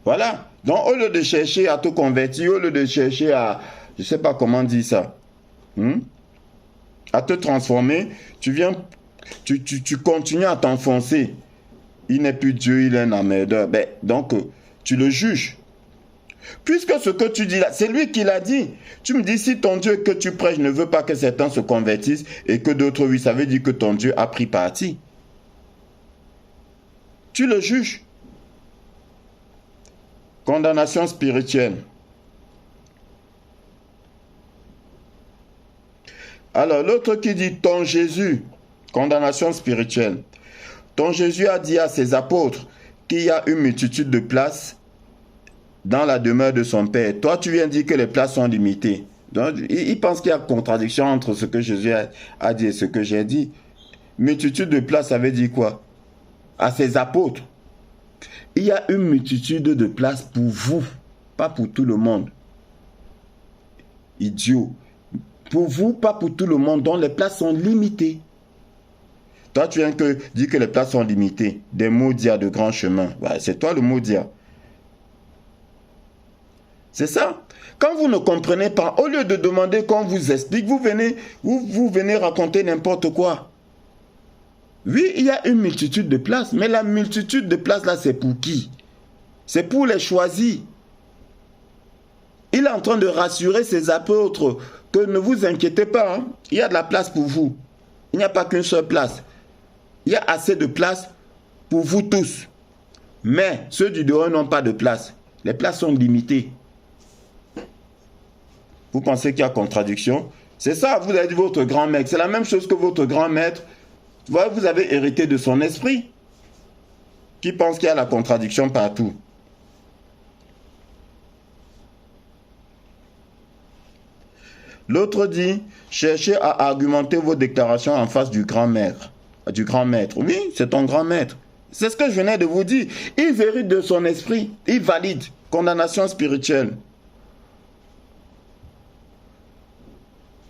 Voilà. Donc, au lieu de chercher à te convertir, au lieu de chercher à, je ne sais pas comment dire ça, à te transformer, tu continues à t'enfoncer. Il n'est plus Dieu, il est un emmerdeur. Donc, tu le juges. Puisque ce que tu dis là, c'est lui qui l'a dit. Tu me dis, si ton Dieu que tu prêches ne veut pas que certains se convertissent et que d'autres, oui, ça veut dire que ton Dieu a pris parti. Tu le juges. Condamnation spirituelle. Alors, l'autre qui dit, ton Jésus, condamnation spirituelle. Ton Jésus a dit à ses apôtres qu'il y a une multitude de places dans la demeure de son Père. Toi, tu viens dire que les places sont limitées. Donc, il pense qu'il y a contradiction entre ce que Jésus a dit et ce que j'ai dit. Multitude de places, ça veut dire quoi? À ses apôtres. Il y a une multitude de places pour vous, pas pour tout le monde. Idiot. Pour vous, pas pour tout le monde, dont les places sont limitées. Toi, tu viens que dire que les places sont limitées. Des maudias de grand chemin. Ouais, c'est toi le maudia. C'est ça. Quand vous ne comprenez pas, au lieu de demander qu'on vous explique, vous venez raconter n'importe quoi. Oui, il y a une multitude de places, mais la multitude de places là, c'est pour qui? C'est pour les choisis. Il est en train de rassurer ses apôtres que ne vous inquiétez pas, hein, il y a de la place pour vous. Il n'y a pas qu'une seule place. Il y a assez de place pour vous tous. Mais ceux du dehors n'ont pas de place. Les places sont limitées. Vous pensez qu'il y a contradiction? C'est ça, vous avez dit votre grand maître. C'est la même chose que votre grand maître. Vous avez hérité de son esprit. Qui pense qu'il y a la contradiction partout? L'autre dit, cherchez à argumenter vos déclarations en face du grand maître. Oui, c'est ton grand maître. C'est ce que je venais de vous dire. Il hérite de son esprit. Il valide. Condamnation spirituelle.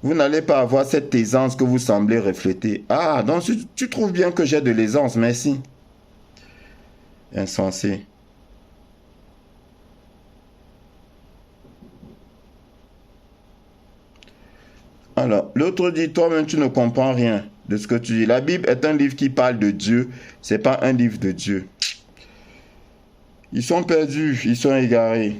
Vous n'allez pas avoir cette aisance que vous semblez refléter. Ah, donc tu trouves bien que j'ai de l'aisance, merci. Insensé. Alors, l'autre dit, toi-même tu ne comprends rien de ce que tu dis. La Bible est un livre qui parle de Dieu, c'est pas un livre de Dieu. Ils sont perdus, ils sont égarés.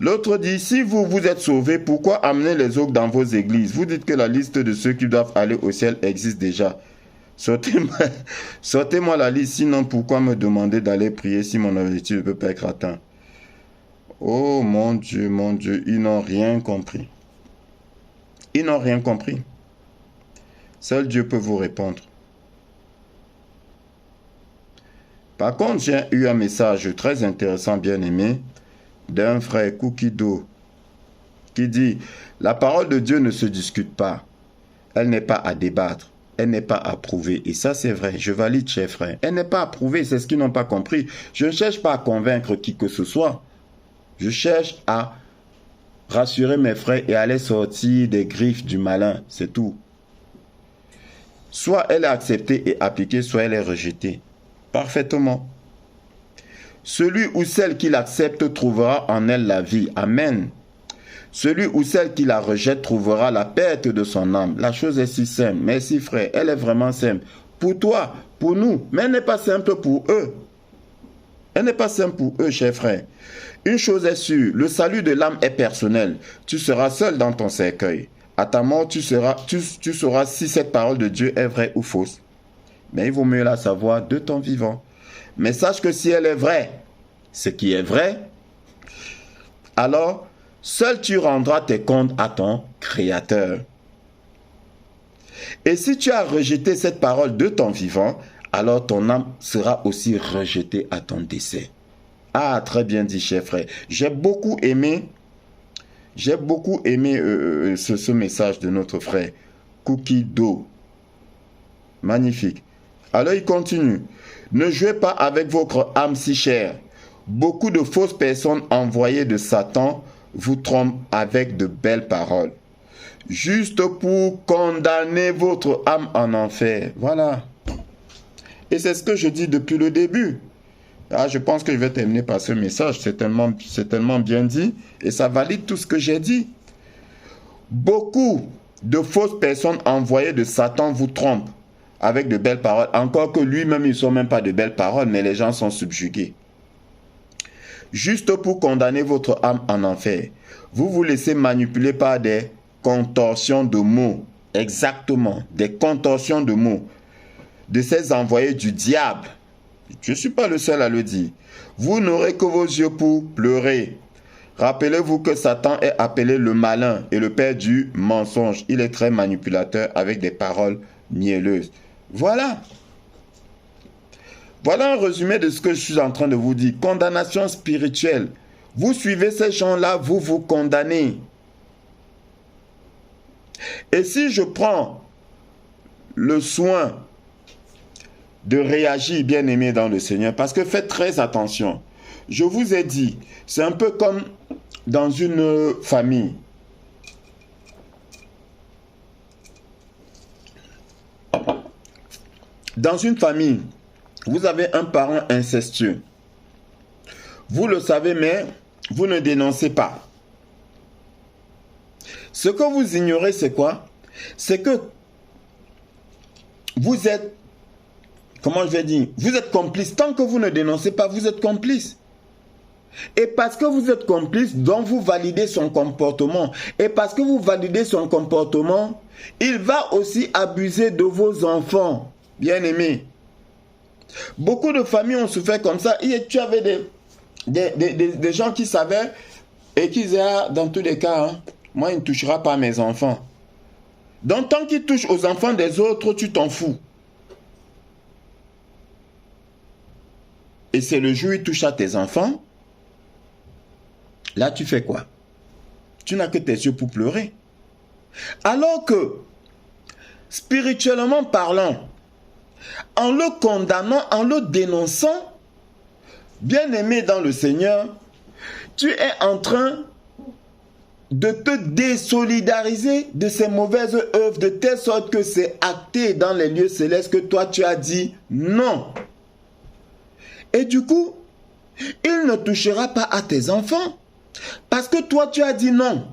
L'autre dit, si vous êtes sauvés, pourquoi amener les autres dans vos églises? Vous dites que la liste de ceux qui doivent aller au ciel existe déjà. Sortez-moi la liste, sinon pourquoi me demander d'aller prier si mon objectif ne peut pas être atteint? Oh mon Dieu, ils n'ont rien compris. Ils n'ont rien compris. Seul Dieu peut vous répondre. Par contre, j'ai eu un message très intéressant, bien aimé, d'un frère Kukido, qui dit, la parole de Dieu ne se discute pas. Elle n'est pas à débattre. Elle n'est pas approuvée. Et ça, c'est vrai. Je valide, cher frère. Elle n'est pas approuvée. C'est ce qu'ils n'ont pas compris. Je ne cherche pas à convaincre qui que ce soit. Je cherche à rassurer mes frères et à les sortir des griffes du malin. C'est tout. Soit elle est acceptée et appliquée, soit elle est rejetée. Parfaitement. Celui ou celle qui l'accepte trouvera en elle la vie. Amen. Celui ou celle qui la rejette trouvera la perte de son âme. La chose est si simple. Merci frère, elle est vraiment simple. Pour toi, pour nous, mais elle n'est pas simple pour eux. Elle n'est pas simple pour eux, chers frères. Une chose est sûre, le salut de l'âme est personnel. Tu seras seul dans ton cercueil. À ta mort, tu sauras si cette parole de Dieu est vraie ou fausse. Mais il vaut mieux la savoir de ton vivant. Mais sache que si elle est vraie, ce qui est vrai, alors seul tu rendras tes comptes à ton Créateur. Et si tu as rejeté cette parole de ton vivant, alors ton âme sera aussi rejetée à ton décès. Ah, très bien dit, cher frère. J'ai beaucoup aimé ce message de notre frère Cookie Do. Magnifique. Alors il continue. Ne jouez pas avec votre âme si chère. Beaucoup de fausses personnes envoyées de Satan vous trompent avec de belles paroles, juste pour condamner votre âme en enfer. Voilà. Et c'est ce que je dis depuis le début. Ah, je pense que je vais terminer par ce message. C'est tellement bien dit et ça valide tout ce que j'ai dit. Beaucoup de fausses personnes envoyées de Satan vous trompent avec de belles paroles. Encore que lui-même, ils ne sont même pas de belles paroles, mais les gens sont subjugués. Juste pour condamner votre âme en enfer. Vous vous laissez manipuler par des contorsions de mots. Exactement, des contorsions de mots. De ces envoyés du diable. Je ne suis pas le seul à le dire. Vous n'aurez que vos yeux pour pleurer. Rappelez-vous que Satan est appelé le malin et le père du mensonge. Il est très manipulateur avec des paroles mielleuses. Voilà. Voilà un résumé de ce que je suis en train de vous dire. Condamnation spirituelle. Vous suivez ces gens-là, vous vous condamnez. Et si je prends le soin de réagir, bien aimé dans le Seigneur, parce que faites très attention. Je vous ai dit, c'est un peu comme dans une famille. Dans une famille, vous avez un parent incestueux. Vous le savez, mais vous ne dénoncez pas. Ce que vous ignorez, c'est quoi? C'est que vous êtes, comment je vais dire, vous êtes complice. Tant que vous ne dénoncez pas, vous êtes complice. Et parce que vous êtes complice, donc vous validez son comportement. Et parce que vous validez son comportement, il va aussi abuser de vos enfants, bien aimés. Beaucoup de familles ont souffert comme ça. Et tu avais des gens qui savaient et qui disaient, ah, dans tous les cas, hein, moi, il ne touchera pas à mes enfants. Donc, tant qu'il touche aux enfants des autres, tu t'en fous. Et c'est le jour où il touche à tes enfants, là, tu fais quoi? Tu n'as que tes yeux pour pleurer. Alors que, spirituellement parlant, en le condamnant, en le dénonçant, bien aimé dans le Seigneur, tu es en train de te désolidariser de ces mauvaises œuvres, de telle sorte que c'est acté dans les lieux célestes que toi tu as dit non. Et du coup, il ne touchera pas à tes enfants parce que toi tu as dit non.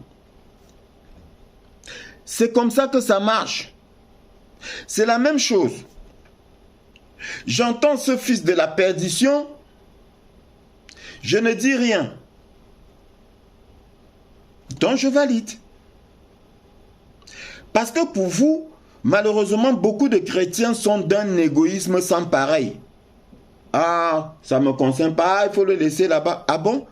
C'est comme ça que ça marche. C'est la même chose. J'entends ce fils de la perdition, je ne dis rien. Donc je valide. Parce que pour vous, malheureusement, beaucoup de chrétiens sont d'un égoïsme sans pareil. Ah, ça ne me concerne pas, il faut le laisser là-bas. Ah bon?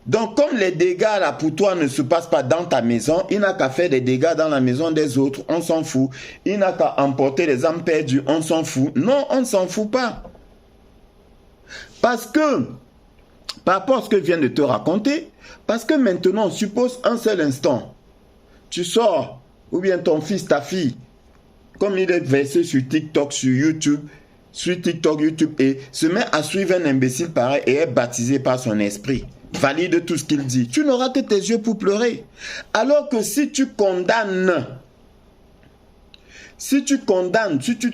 Donc comme les dégâts là pour toi ne se passent pas dans ta maison, il n'a qu'à faire des dégâts dans la maison des autres, on s'en fout. Il n'a qu'à emporter les âmes perdues, on s'en fout. Non, on ne s'en fout pas. Parce que, par rapport à ce que je viens de te raconter, parce que maintenant, suppose un seul instant, tu sors, ou bien ton fils, ta fille, comme il est versé sur TikTok, sur YouTube, et se met à suivre un imbécile pareil et est baptisé par son esprit. Valide tout ce qu'il dit. Tu n'auras que tes yeux pour pleurer. Alors que si tu condamnes, si tu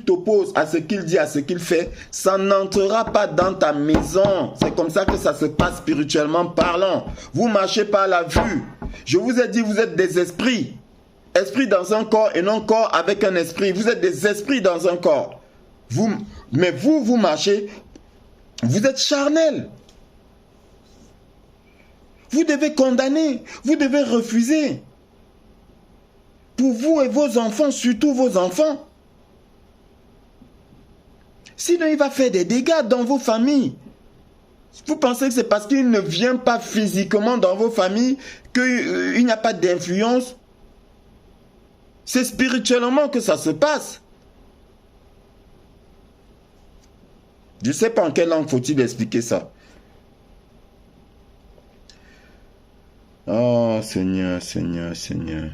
t'opposes à ce qu'il dit, à ce qu'il fait, ça n'entrera pas dans ta maison. C'est comme ça que ça se passe spirituellement parlant. Vous marchez par la vue. Je vous ai dit, vous êtes des esprits. Esprit dans un corps et non corps avec un esprit. Vous êtes des esprits dans un corps. Mais vous marchez Vous êtes charnel. Vous devez condamner, vous devez refuser. Pour vous et vos enfants, surtout vos enfants. Sinon, il va faire des dégâts dans vos familles. Vous pensez que c'est parce qu'il ne vient pas physiquement dans vos familles qu'il n'y a pas d'influence? C'est spirituellement que ça se passe. Je ne sais pas en quelle langue faut-il expliquer ça. Oh Seigneur, Seigneur, Seigneur.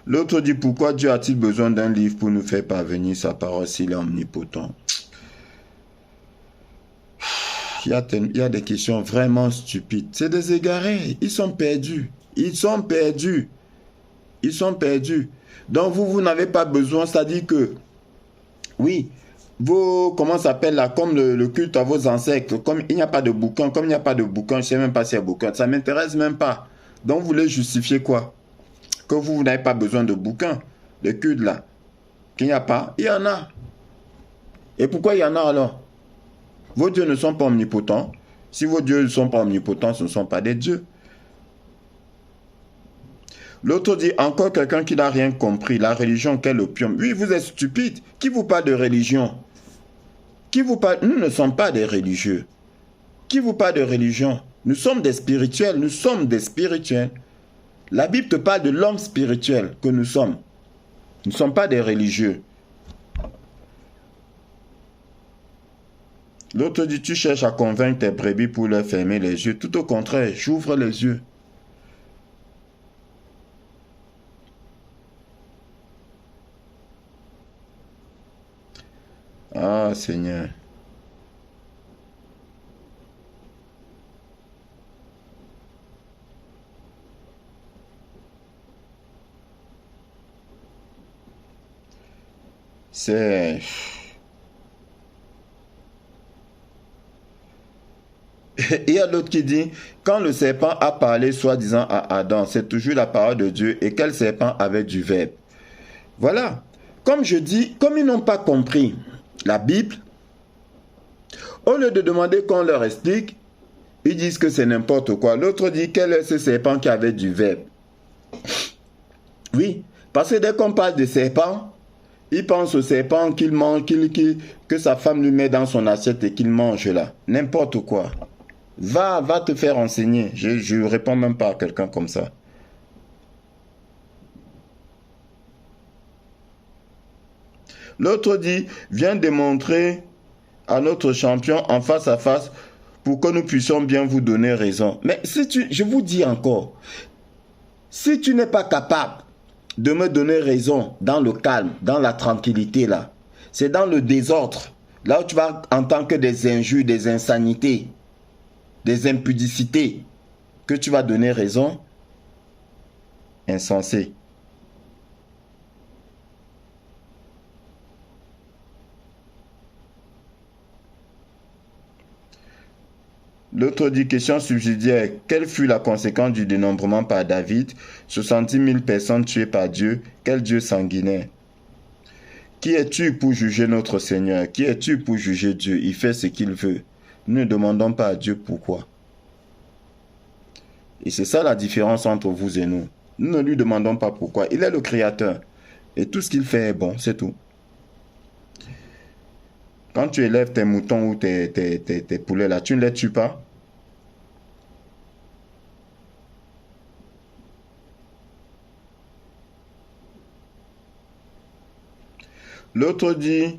L'autre dit, pourquoi Dieu a-t-il besoin d'un livre pour nous faire parvenir sa parole s'il est omnipotent? Il y a des questions vraiment stupides. C'est des égarés. Ils sont perdus. Ils sont perdus. Ils sont perdus. Donc vous n'avez pas besoin, c'est-à-dire que, oui, comment ça s'appelle là, comme le culte à vos ancêtres, comme il n'y a pas de bouquin, comme il n'y a pas de bouquin, je ne sais même pas s'il y a bouquin, ça ne m'intéresse même pas. Donc vous voulez justifier quoi? Que vous n'avez pas besoin de bouquin, de culte là. Qu'il n'y a pas, il y en a. Et pourquoi il y en a alors? Vos dieux ne sont pas omnipotents. Si vos dieux ne sont pas omnipotents, ce ne sont pas des dieux. L'autre dit, encore quelqu'un qui n'a rien compris, la religion, quel opium. Oui, vous êtes stupide. Qui vous parle de religion? Qui vous parle? Nous ne sommes pas des religieux. Qui vous parle de religion? Nous sommes des spirituels, nous sommes des spirituels. La Bible te parle de l'homme spirituel que nous sommes. Nous ne sommes pas des religieux. L'autre dit, tu cherches à convaincre tes brebis pour leur fermer les yeux. Tout au contraire, j'ouvre les yeux. Ah, Seigneur. C'est... Il y a d'autres qui disent, quand le serpent a parlé soi-disant à Adam, c'est toujours la parole de Dieu. Et quel serpent avait du verbe? Voilà. Comme je dis, comme ils n'ont pas compris la Bible, au lieu de demander qu'on leur explique, ils disent que c'est n'importe quoi. L'autre dit, quel est ce serpent qui avait du verbe? Oui, parce que dès qu'on parle de serpent, il pense au serpent qu'il mange, que sa femme lui met dans son assiette et qu'il mange là. N'importe quoi. Va te faire enseigner. Je ne réponds même pas à quelqu'un comme ça. L'autre dit, viens démontrer à notre champion en face à face pour que nous puissions bien vous donner raison. Mais je vous dis encore, si tu n'es pas capable de me donner raison dans le calme, dans la tranquillité là, c'est dans le désordre, là où tu vas entendre que des injures, des insanités, des impudicités, que tu vas donner raison, insensé. L'autre dit, question subsidiaire, quelle fut la conséquence du dénombrement par David? 70 000 personnes tuées par Dieu, quel Dieu sanguinaire? Qui es-tu pour juger notre Seigneur? Qui es-tu pour juger Dieu? Il fait ce qu'il veut. Nous ne demandons pas à Dieu pourquoi. Et c'est ça la différence entre vous et nous. Nous ne lui demandons pas pourquoi. Il est le Créateur. Et tout ce qu'il fait est bon, c'est tout. Quand tu élèves tes moutons ou tes poulets là, tu ne les tues pas. L'autre dit,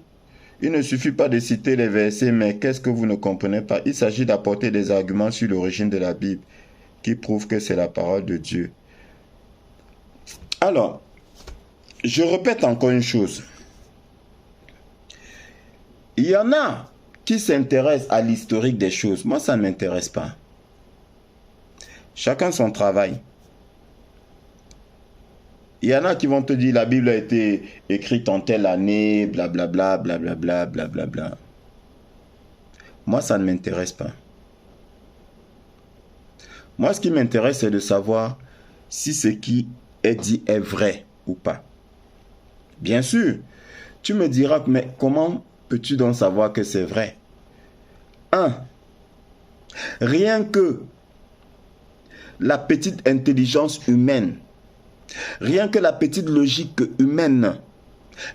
il ne suffit pas de citer les versets, mais qu'est-ce que vous ne comprenez pas? Il s'agit d'apporter des arguments sur l'origine de la Bible qui prouvent que c'est la parole de Dieu. Alors, je répète encore une chose. Il y en a qui s'intéressent à l'historique des choses. Moi, ça ne m'intéresse pas. Chacun son travail. Il y en a qui vont te dire la Bible a été écrite en telle année, blablabla, blablabla, blablabla. Moi, ça ne m'intéresse pas. Moi, ce qui m'intéresse, c'est de savoir si ce qui est dit est vrai. ou pas? Bien sûr, tu me diras, mais comment peux-tu donc savoir que c'est vrai? 1. Rien que la petite intelligence humaine, rien que la petite logique humaine,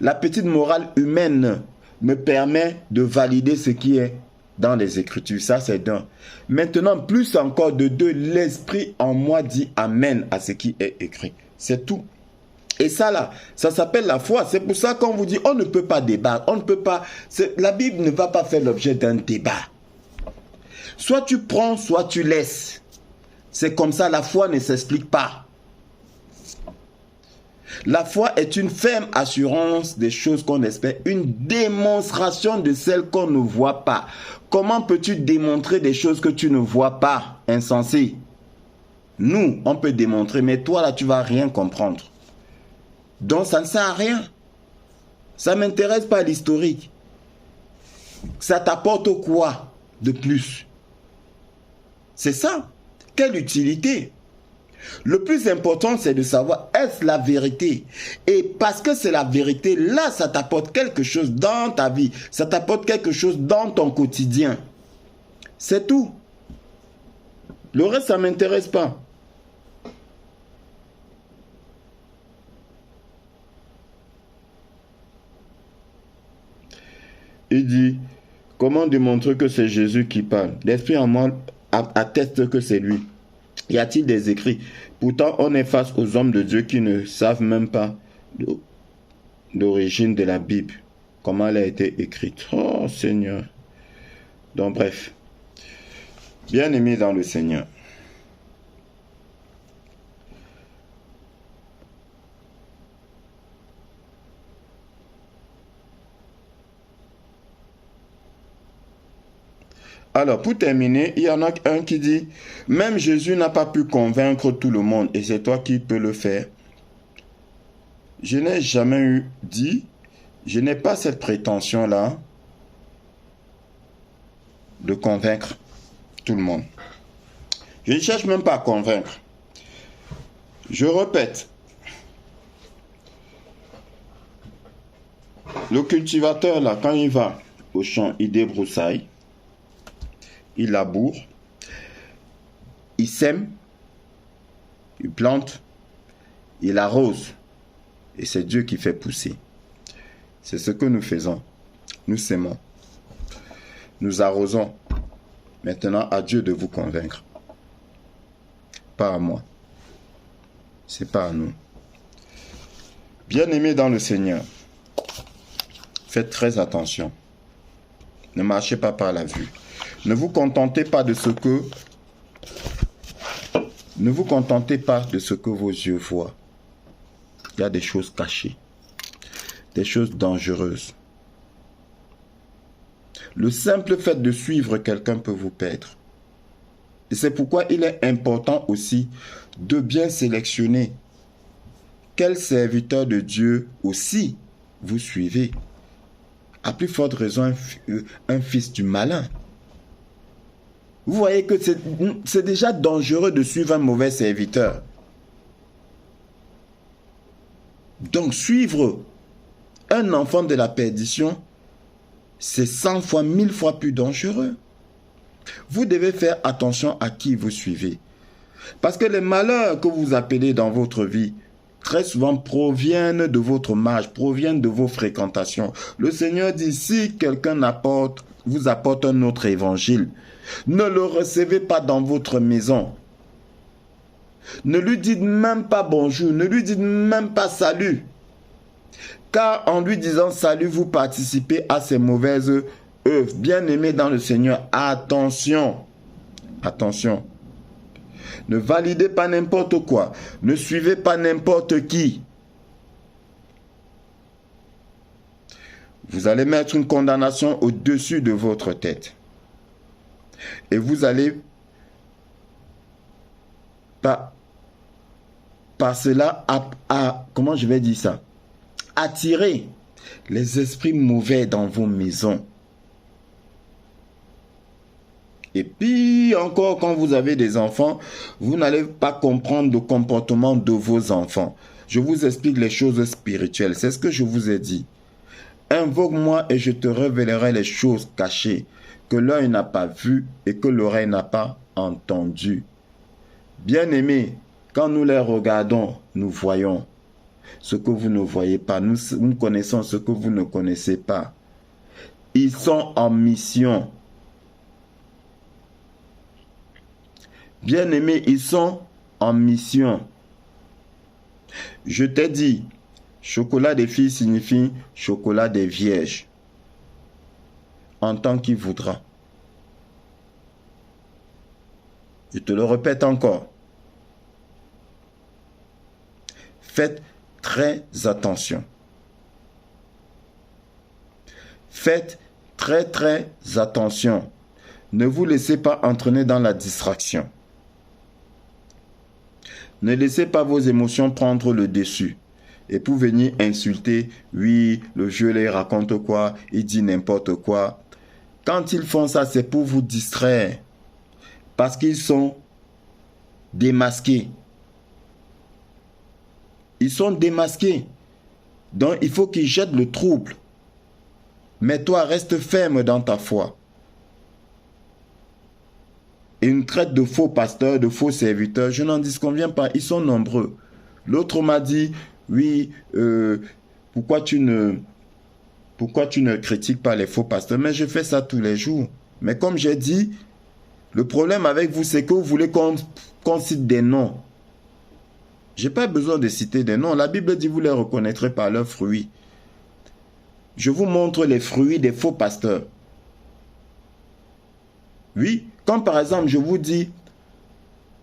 la petite morale humaine me permet de valider ce qui est dans les Écritures. Ça, c'est d'un. Maintenant, plus encore de deux, l'Esprit en moi dit Amen à ce qui est écrit. C'est tout. Et ça là, ça s'appelle la foi. C'est pour ça qu'on vous dit, on ne peut pas débattre. On ne peut pas. La Bible ne va pas faire l'objet d'un débat. Soit tu prends, soit tu laisses. C'est comme ça, la foi ne s'explique pas. La foi est une ferme assurance des choses qu'on espère, une démonstration de celles qu'on ne voit pas. Comment peux-tu démontrer des choses que tu ne vois pas? Insensé. Nous, on peut démontrer, mais toi là, tu vas rien comprendre. Donc ça ne sert à rien. Ça ne m'intéresse pas l'historique. Ça t'apporte quoi de plus? C'est ça. Quelle utilité? Le plus important, c'est de savoir, est-ce la vérité? Et parce que c'est la vérité, là, ça t'apporte quelque chose dans ta vie. Ça t'apporte quelque chose dans ton quotidien. C'est tout. Le reste, ça ne m'intéresse pas. Il dit, comment démontrer que c'est Jésus qui parle? L'Esprit en moi atteste que c'est lui. Y a-t-il des écrits? Pourtant, on est face aux hommes de Dieu qui ne savent même pas l'origine de la Bible, comment elle a été écrite. Oh Seigneur. Donc bref, bien-aimés dans le Seigneur, alors, pour terminer, il y en a un qui dit, même Jésus n'a pas pu convaincre tout le monde, et c'est toi qui peux le faire. Je n'ai jamais dit, je n'ai pas cette prétention-là de convaincre tout le monde. Je ne cherche même pas à convaincre. Je répète, le cultivateur, là, quand il va au champ, il débroussaille, il laboure, il sème, il plante, il arrose. Et c'est Dieu qui fait pousser. C'est ce que nous faisons. Nous sémons. Nous arrosons. Maintenant, à Dieu de vous convaincre. Pas à moi. C'est pas à nous. Bien-aimés dans le Seigneur, faites très attention. Ne marchez pas par la vue. Ne vous contentez pas de ce que vos yeux voient. Il y a des choses cachées, des choses dangereuses. Le simple fait de suivre quelqu'un peut vous perdre. Et c'est pourquoi il est important aussi de bien sélectionner quel serviteur de Dieu aussi vous suivez. À plus forte raison, un fils du malin. Vous voyez que c'est déjà dangereux de suivre un mauvais serviteur. Donc suivre un enfant de la perdition, c'est 100 fois, 1000 fois plus dangereux. Vous devez faire attention à qui vous suivez. Parce que les malheurs que vous appelez dans votre vie, très souvent proviennent de votre marge, proviennent de vos fréquentations. Le Seigneur dit, si quelqu'un vous apporte un autre évangile, ne le recevez pas dans votre maison. Ne lui dites même pas bonjour, ne lui dites même pas salut. Car en lui disant salut, vous participez à ses mauvaises œuvres. Bien-aimés dans le Seigneur, attention. Attention. Ne validez pas n'importe quoi. Ne suivez pas n'importe qui. Vous allez mettre une condamnation au-dessus de votre tête. Et vous allez par cela, comment je vais dire ça? Attirer les esprits mauvais dans vos maisons. Et puis encore, quand vous avez des enfants, vous n'allez pas comprendre le comportement de vos enfants. je vous explique les choses spirituelles. C'est ce que je vous ai dit. Invoque-moi et je te révélerai les choses cachées que l'œil n'a pas vues et que l'oreille n'a pas entendues. Bien-aimés, quand nous les regardons, nous voyons ce que vous ne voyez pas. Nous connaissons ce que vous ne connaissez pas. Ils sont en mission. Bien-aimés, ils sont en mission. Je t'ai dit, chocolat des filles signifie chocolat des vierges. En tant qu'il voudra. Je te le répète encore. Faites très attention. Faites très attention. Ne vous laissez pas entraîner dans la distraction. Ne laissez pas vos émotions prendre le dessus. Et pour venir insulter, oui, le jeu les raconte quoi, il dit n'importe quoi. Quand ils font ça, c'est pour vous distraire. Parce qu'ils sont démasqués. Ils sont démasqués. Donc, il faut qu'ils jettent le trouble. Mais toi, reste ferme dans ta foi. Et une traite de faux pasteurs, de faux serviteurs, je n'en disconviens pas. Ils sont nombreux. L'autre m'a dit, oui, pourquoi tu ne critiques pas les faux pasteurs? Mais je fais ça tous les jours. Mais comme j'ai dit, le problème avec vous, c'est que vous voulez qu'on cite des noms. Je n'ai pas besoin de citer des noms. La Bible dit, vous les reconnaîtrez par leurs fruits. Je vous montre les fruits des faux pasteurs. Oui, comme par exemple, je vous dis,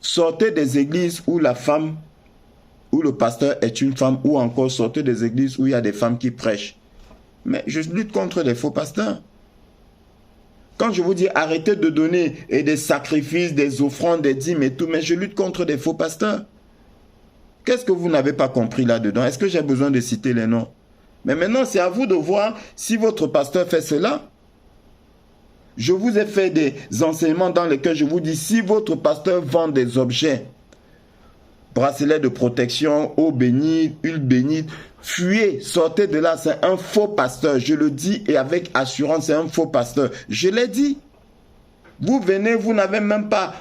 sortez des églises où la femme, où le pasteur est une femme, ou encore sortez des églises où il y a des femmes qui prêchent. Mais je lutte contre les faux pasteurs. Quand je vous dis arrêtez de donner des sacrifices, des offrandes, des dîmes et tout, mais je lutte contre des faux pasteurs. Qu'est-ce que vous n'avez pas compris là-dedans? Est-ce que j'ai besoin de citer les noms? Mais maintenant, c'est à vous de voir si votre pasteur fait cela. Je vous ai fait des enseignements dans lesquels je vous dis, si votre pasteur vend des objets, bracelets de protection, eau bénite, huile bénite, fuyez, sortez de là, c'est un faux pasteur. Je le dis et avec assurance, c'est un faux pasteur. Je l'ai dit. Vous venez, vous n'avez même pas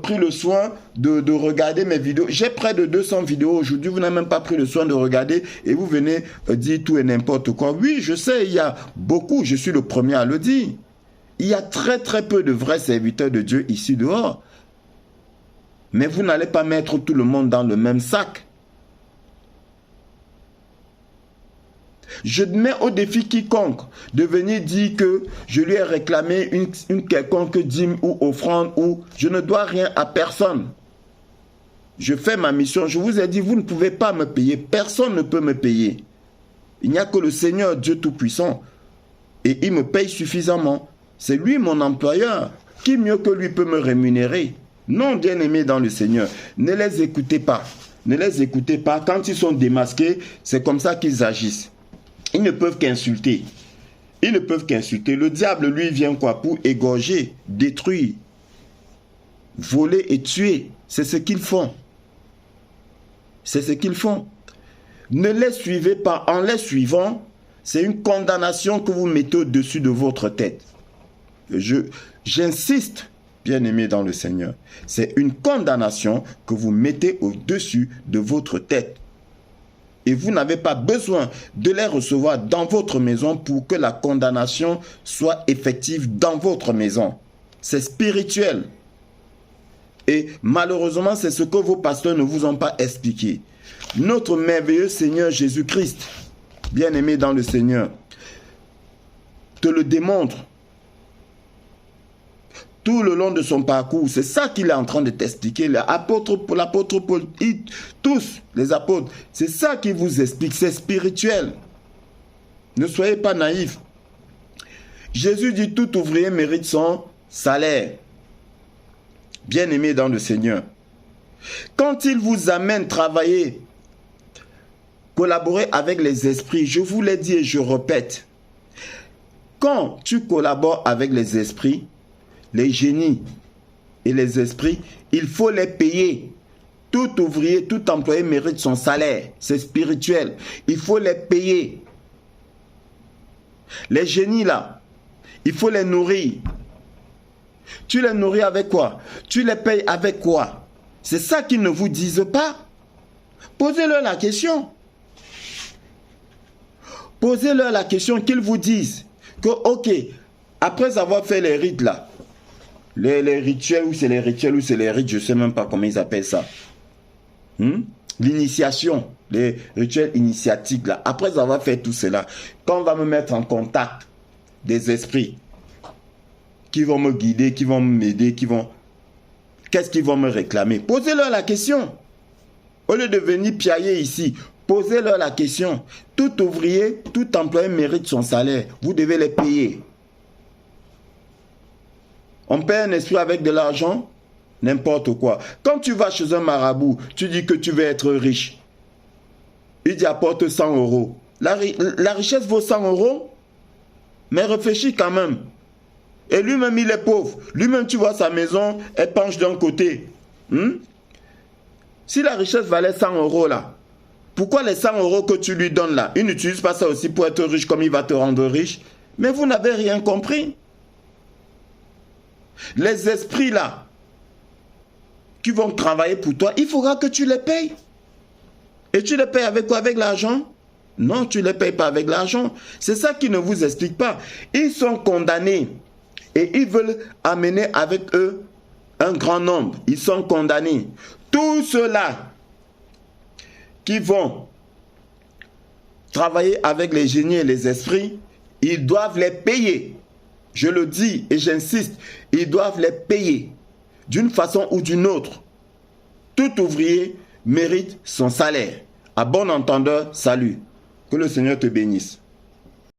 pris le soin de regarder mes vidéos. J'ai près de 200 vidéos aujourd'hui, vous n'avez même pas pris le soin de regarder et vous venez dire tout et n'importe quoi. Oui, je sais, il y a beaucoup, je suis le premier à le dire. Il y a très peu de vrais serviteurs de Dieu ici dehors. Mais vous n'allez pas mettre tout le monde dans le même sac. Je mets au défi quiconque de venir dire que je lui ai réclamé une quelconque dîme ou offrande ou je ne dois rien à personne. Je fais ma mission. Je vous ai dit, vous ne pouvez pas me payer. Personne ne peut me payer. Il n'y a que le Seigneur Dieu Tout-Puissant. Et il me paye suffisamment. C'est lui mon employeur. Qui mieux que lui peut me rémunérer? Non, bien-aimés dans le Seigneur, ne les écoutez pas. Ne les écoutez pas. Quand ils sont démasqués, c'est comme ça qu'ils agissent. Ils ne peuvent qu'insulter. Ils ne peuvent qu'insulter. Le diable, lui, vient quoi? Pour égorger, détruire, voler et tuer. C'est ce qu'ils font. C'est ce qu'ils font. Ne les suivez pas. En les suivant, c'est une condamnation que vous mettez au-dessus de votre tête. J'insiste, bien-aimés dans le Seigneur. C'est une condamnation que vous mettez au-dessus de votre tête. Et vous n'avez pas besoin de les recevoir dans votre maison pour que la condamnation soit effective dans votre maison. C'est spirituel. Et malheureusement, c'est ce que vos pasteurs ne vous ont pas expliqué. Notre merveilleux Seigneur Jésus-Christ, bien-aimé dans le Seigneur, te le démontre. Tout le long de son parcours, c'est ça qu'il est en train de t'expliquer. L'apôtre Paul, tous les apôtres, c'est ça qu'il vous explique, c'est spirituel. Ne soyez pas naïfs. Jésus dit, tout ouvrier mérite son salaire. Bien-aimé dans le Seigneur. Quand il vous amène travailler, collaborer avec les esprits, je vous l'ai dit et je répète, quand tu collabores avec les esprits, les génies et les esprits, il faut les payer. Tout ouvrier, tout employé mérite son salaire. C'est spirituel. Il faut les payer. Les génies là, il faut les nourrir. Tu les nourris avec quoi? Tu les payes avec quoi? C'est ça qu'ils ne vous disent pas. Posez-leur la question. Posez-leur la question qu'ils vous disent que, ok, après avoir fait les rites là, les rituels, ou c'est les rituels, ou c'est les rites, je ne sais même pas comment ils appellent ça. L'initiation, les rituels initiatiques là, après avoir fait tout cela, quand on va me mettre en contact des esprits qui vont me guider, qui vont m'aider, qu'est-ce qu'ils vont me réclamer? Posez-leur la question. Au lieu de venir piailler ici, posez-leur la question. Tout ouvrier, tout employé mérite son salaire. Vous devez les payer. On paie un esprit avec de l'argent, n'importe quoi. Quand tu vas chez un marabout, tu dis que tu veux être riche. Il dit apporte 100 euros. La richesse vaut 100 euros, mais réfléchis quand même. Et lui-même, il est pauvre. Lui-même, tu vois sa maison, elle penche d'un côté. Si la richesse valait 100 euros là, pourquoi les 100 euros que tu lui donnes là, il n'utilise pas ça aussi pour être riche comme il va te rendre riche? Mais vous n'avez rien compris. Les esprits là, qui vont travailler pour toi, il faudra que tu les payes. Et tu les payes avec quoi? Avec l'argent? Non, tu ne les payes pas avec l'argent. C'est ça qu'ils ne vous expliquent pas. Ils sont condamnés. Et ils veulent amener avec eux un grand nombre. Ils sont condamnés. Tous ceux-là qui vont travailler avec les génies et les esprits, ils doivent les payer. Je le dis et j'insiste, ils doivent les payer d'une façon ou d'une autre. Tout ouvrier mérite son salaire. À bon entendeur, salut. Que le Seigneur te bénisse.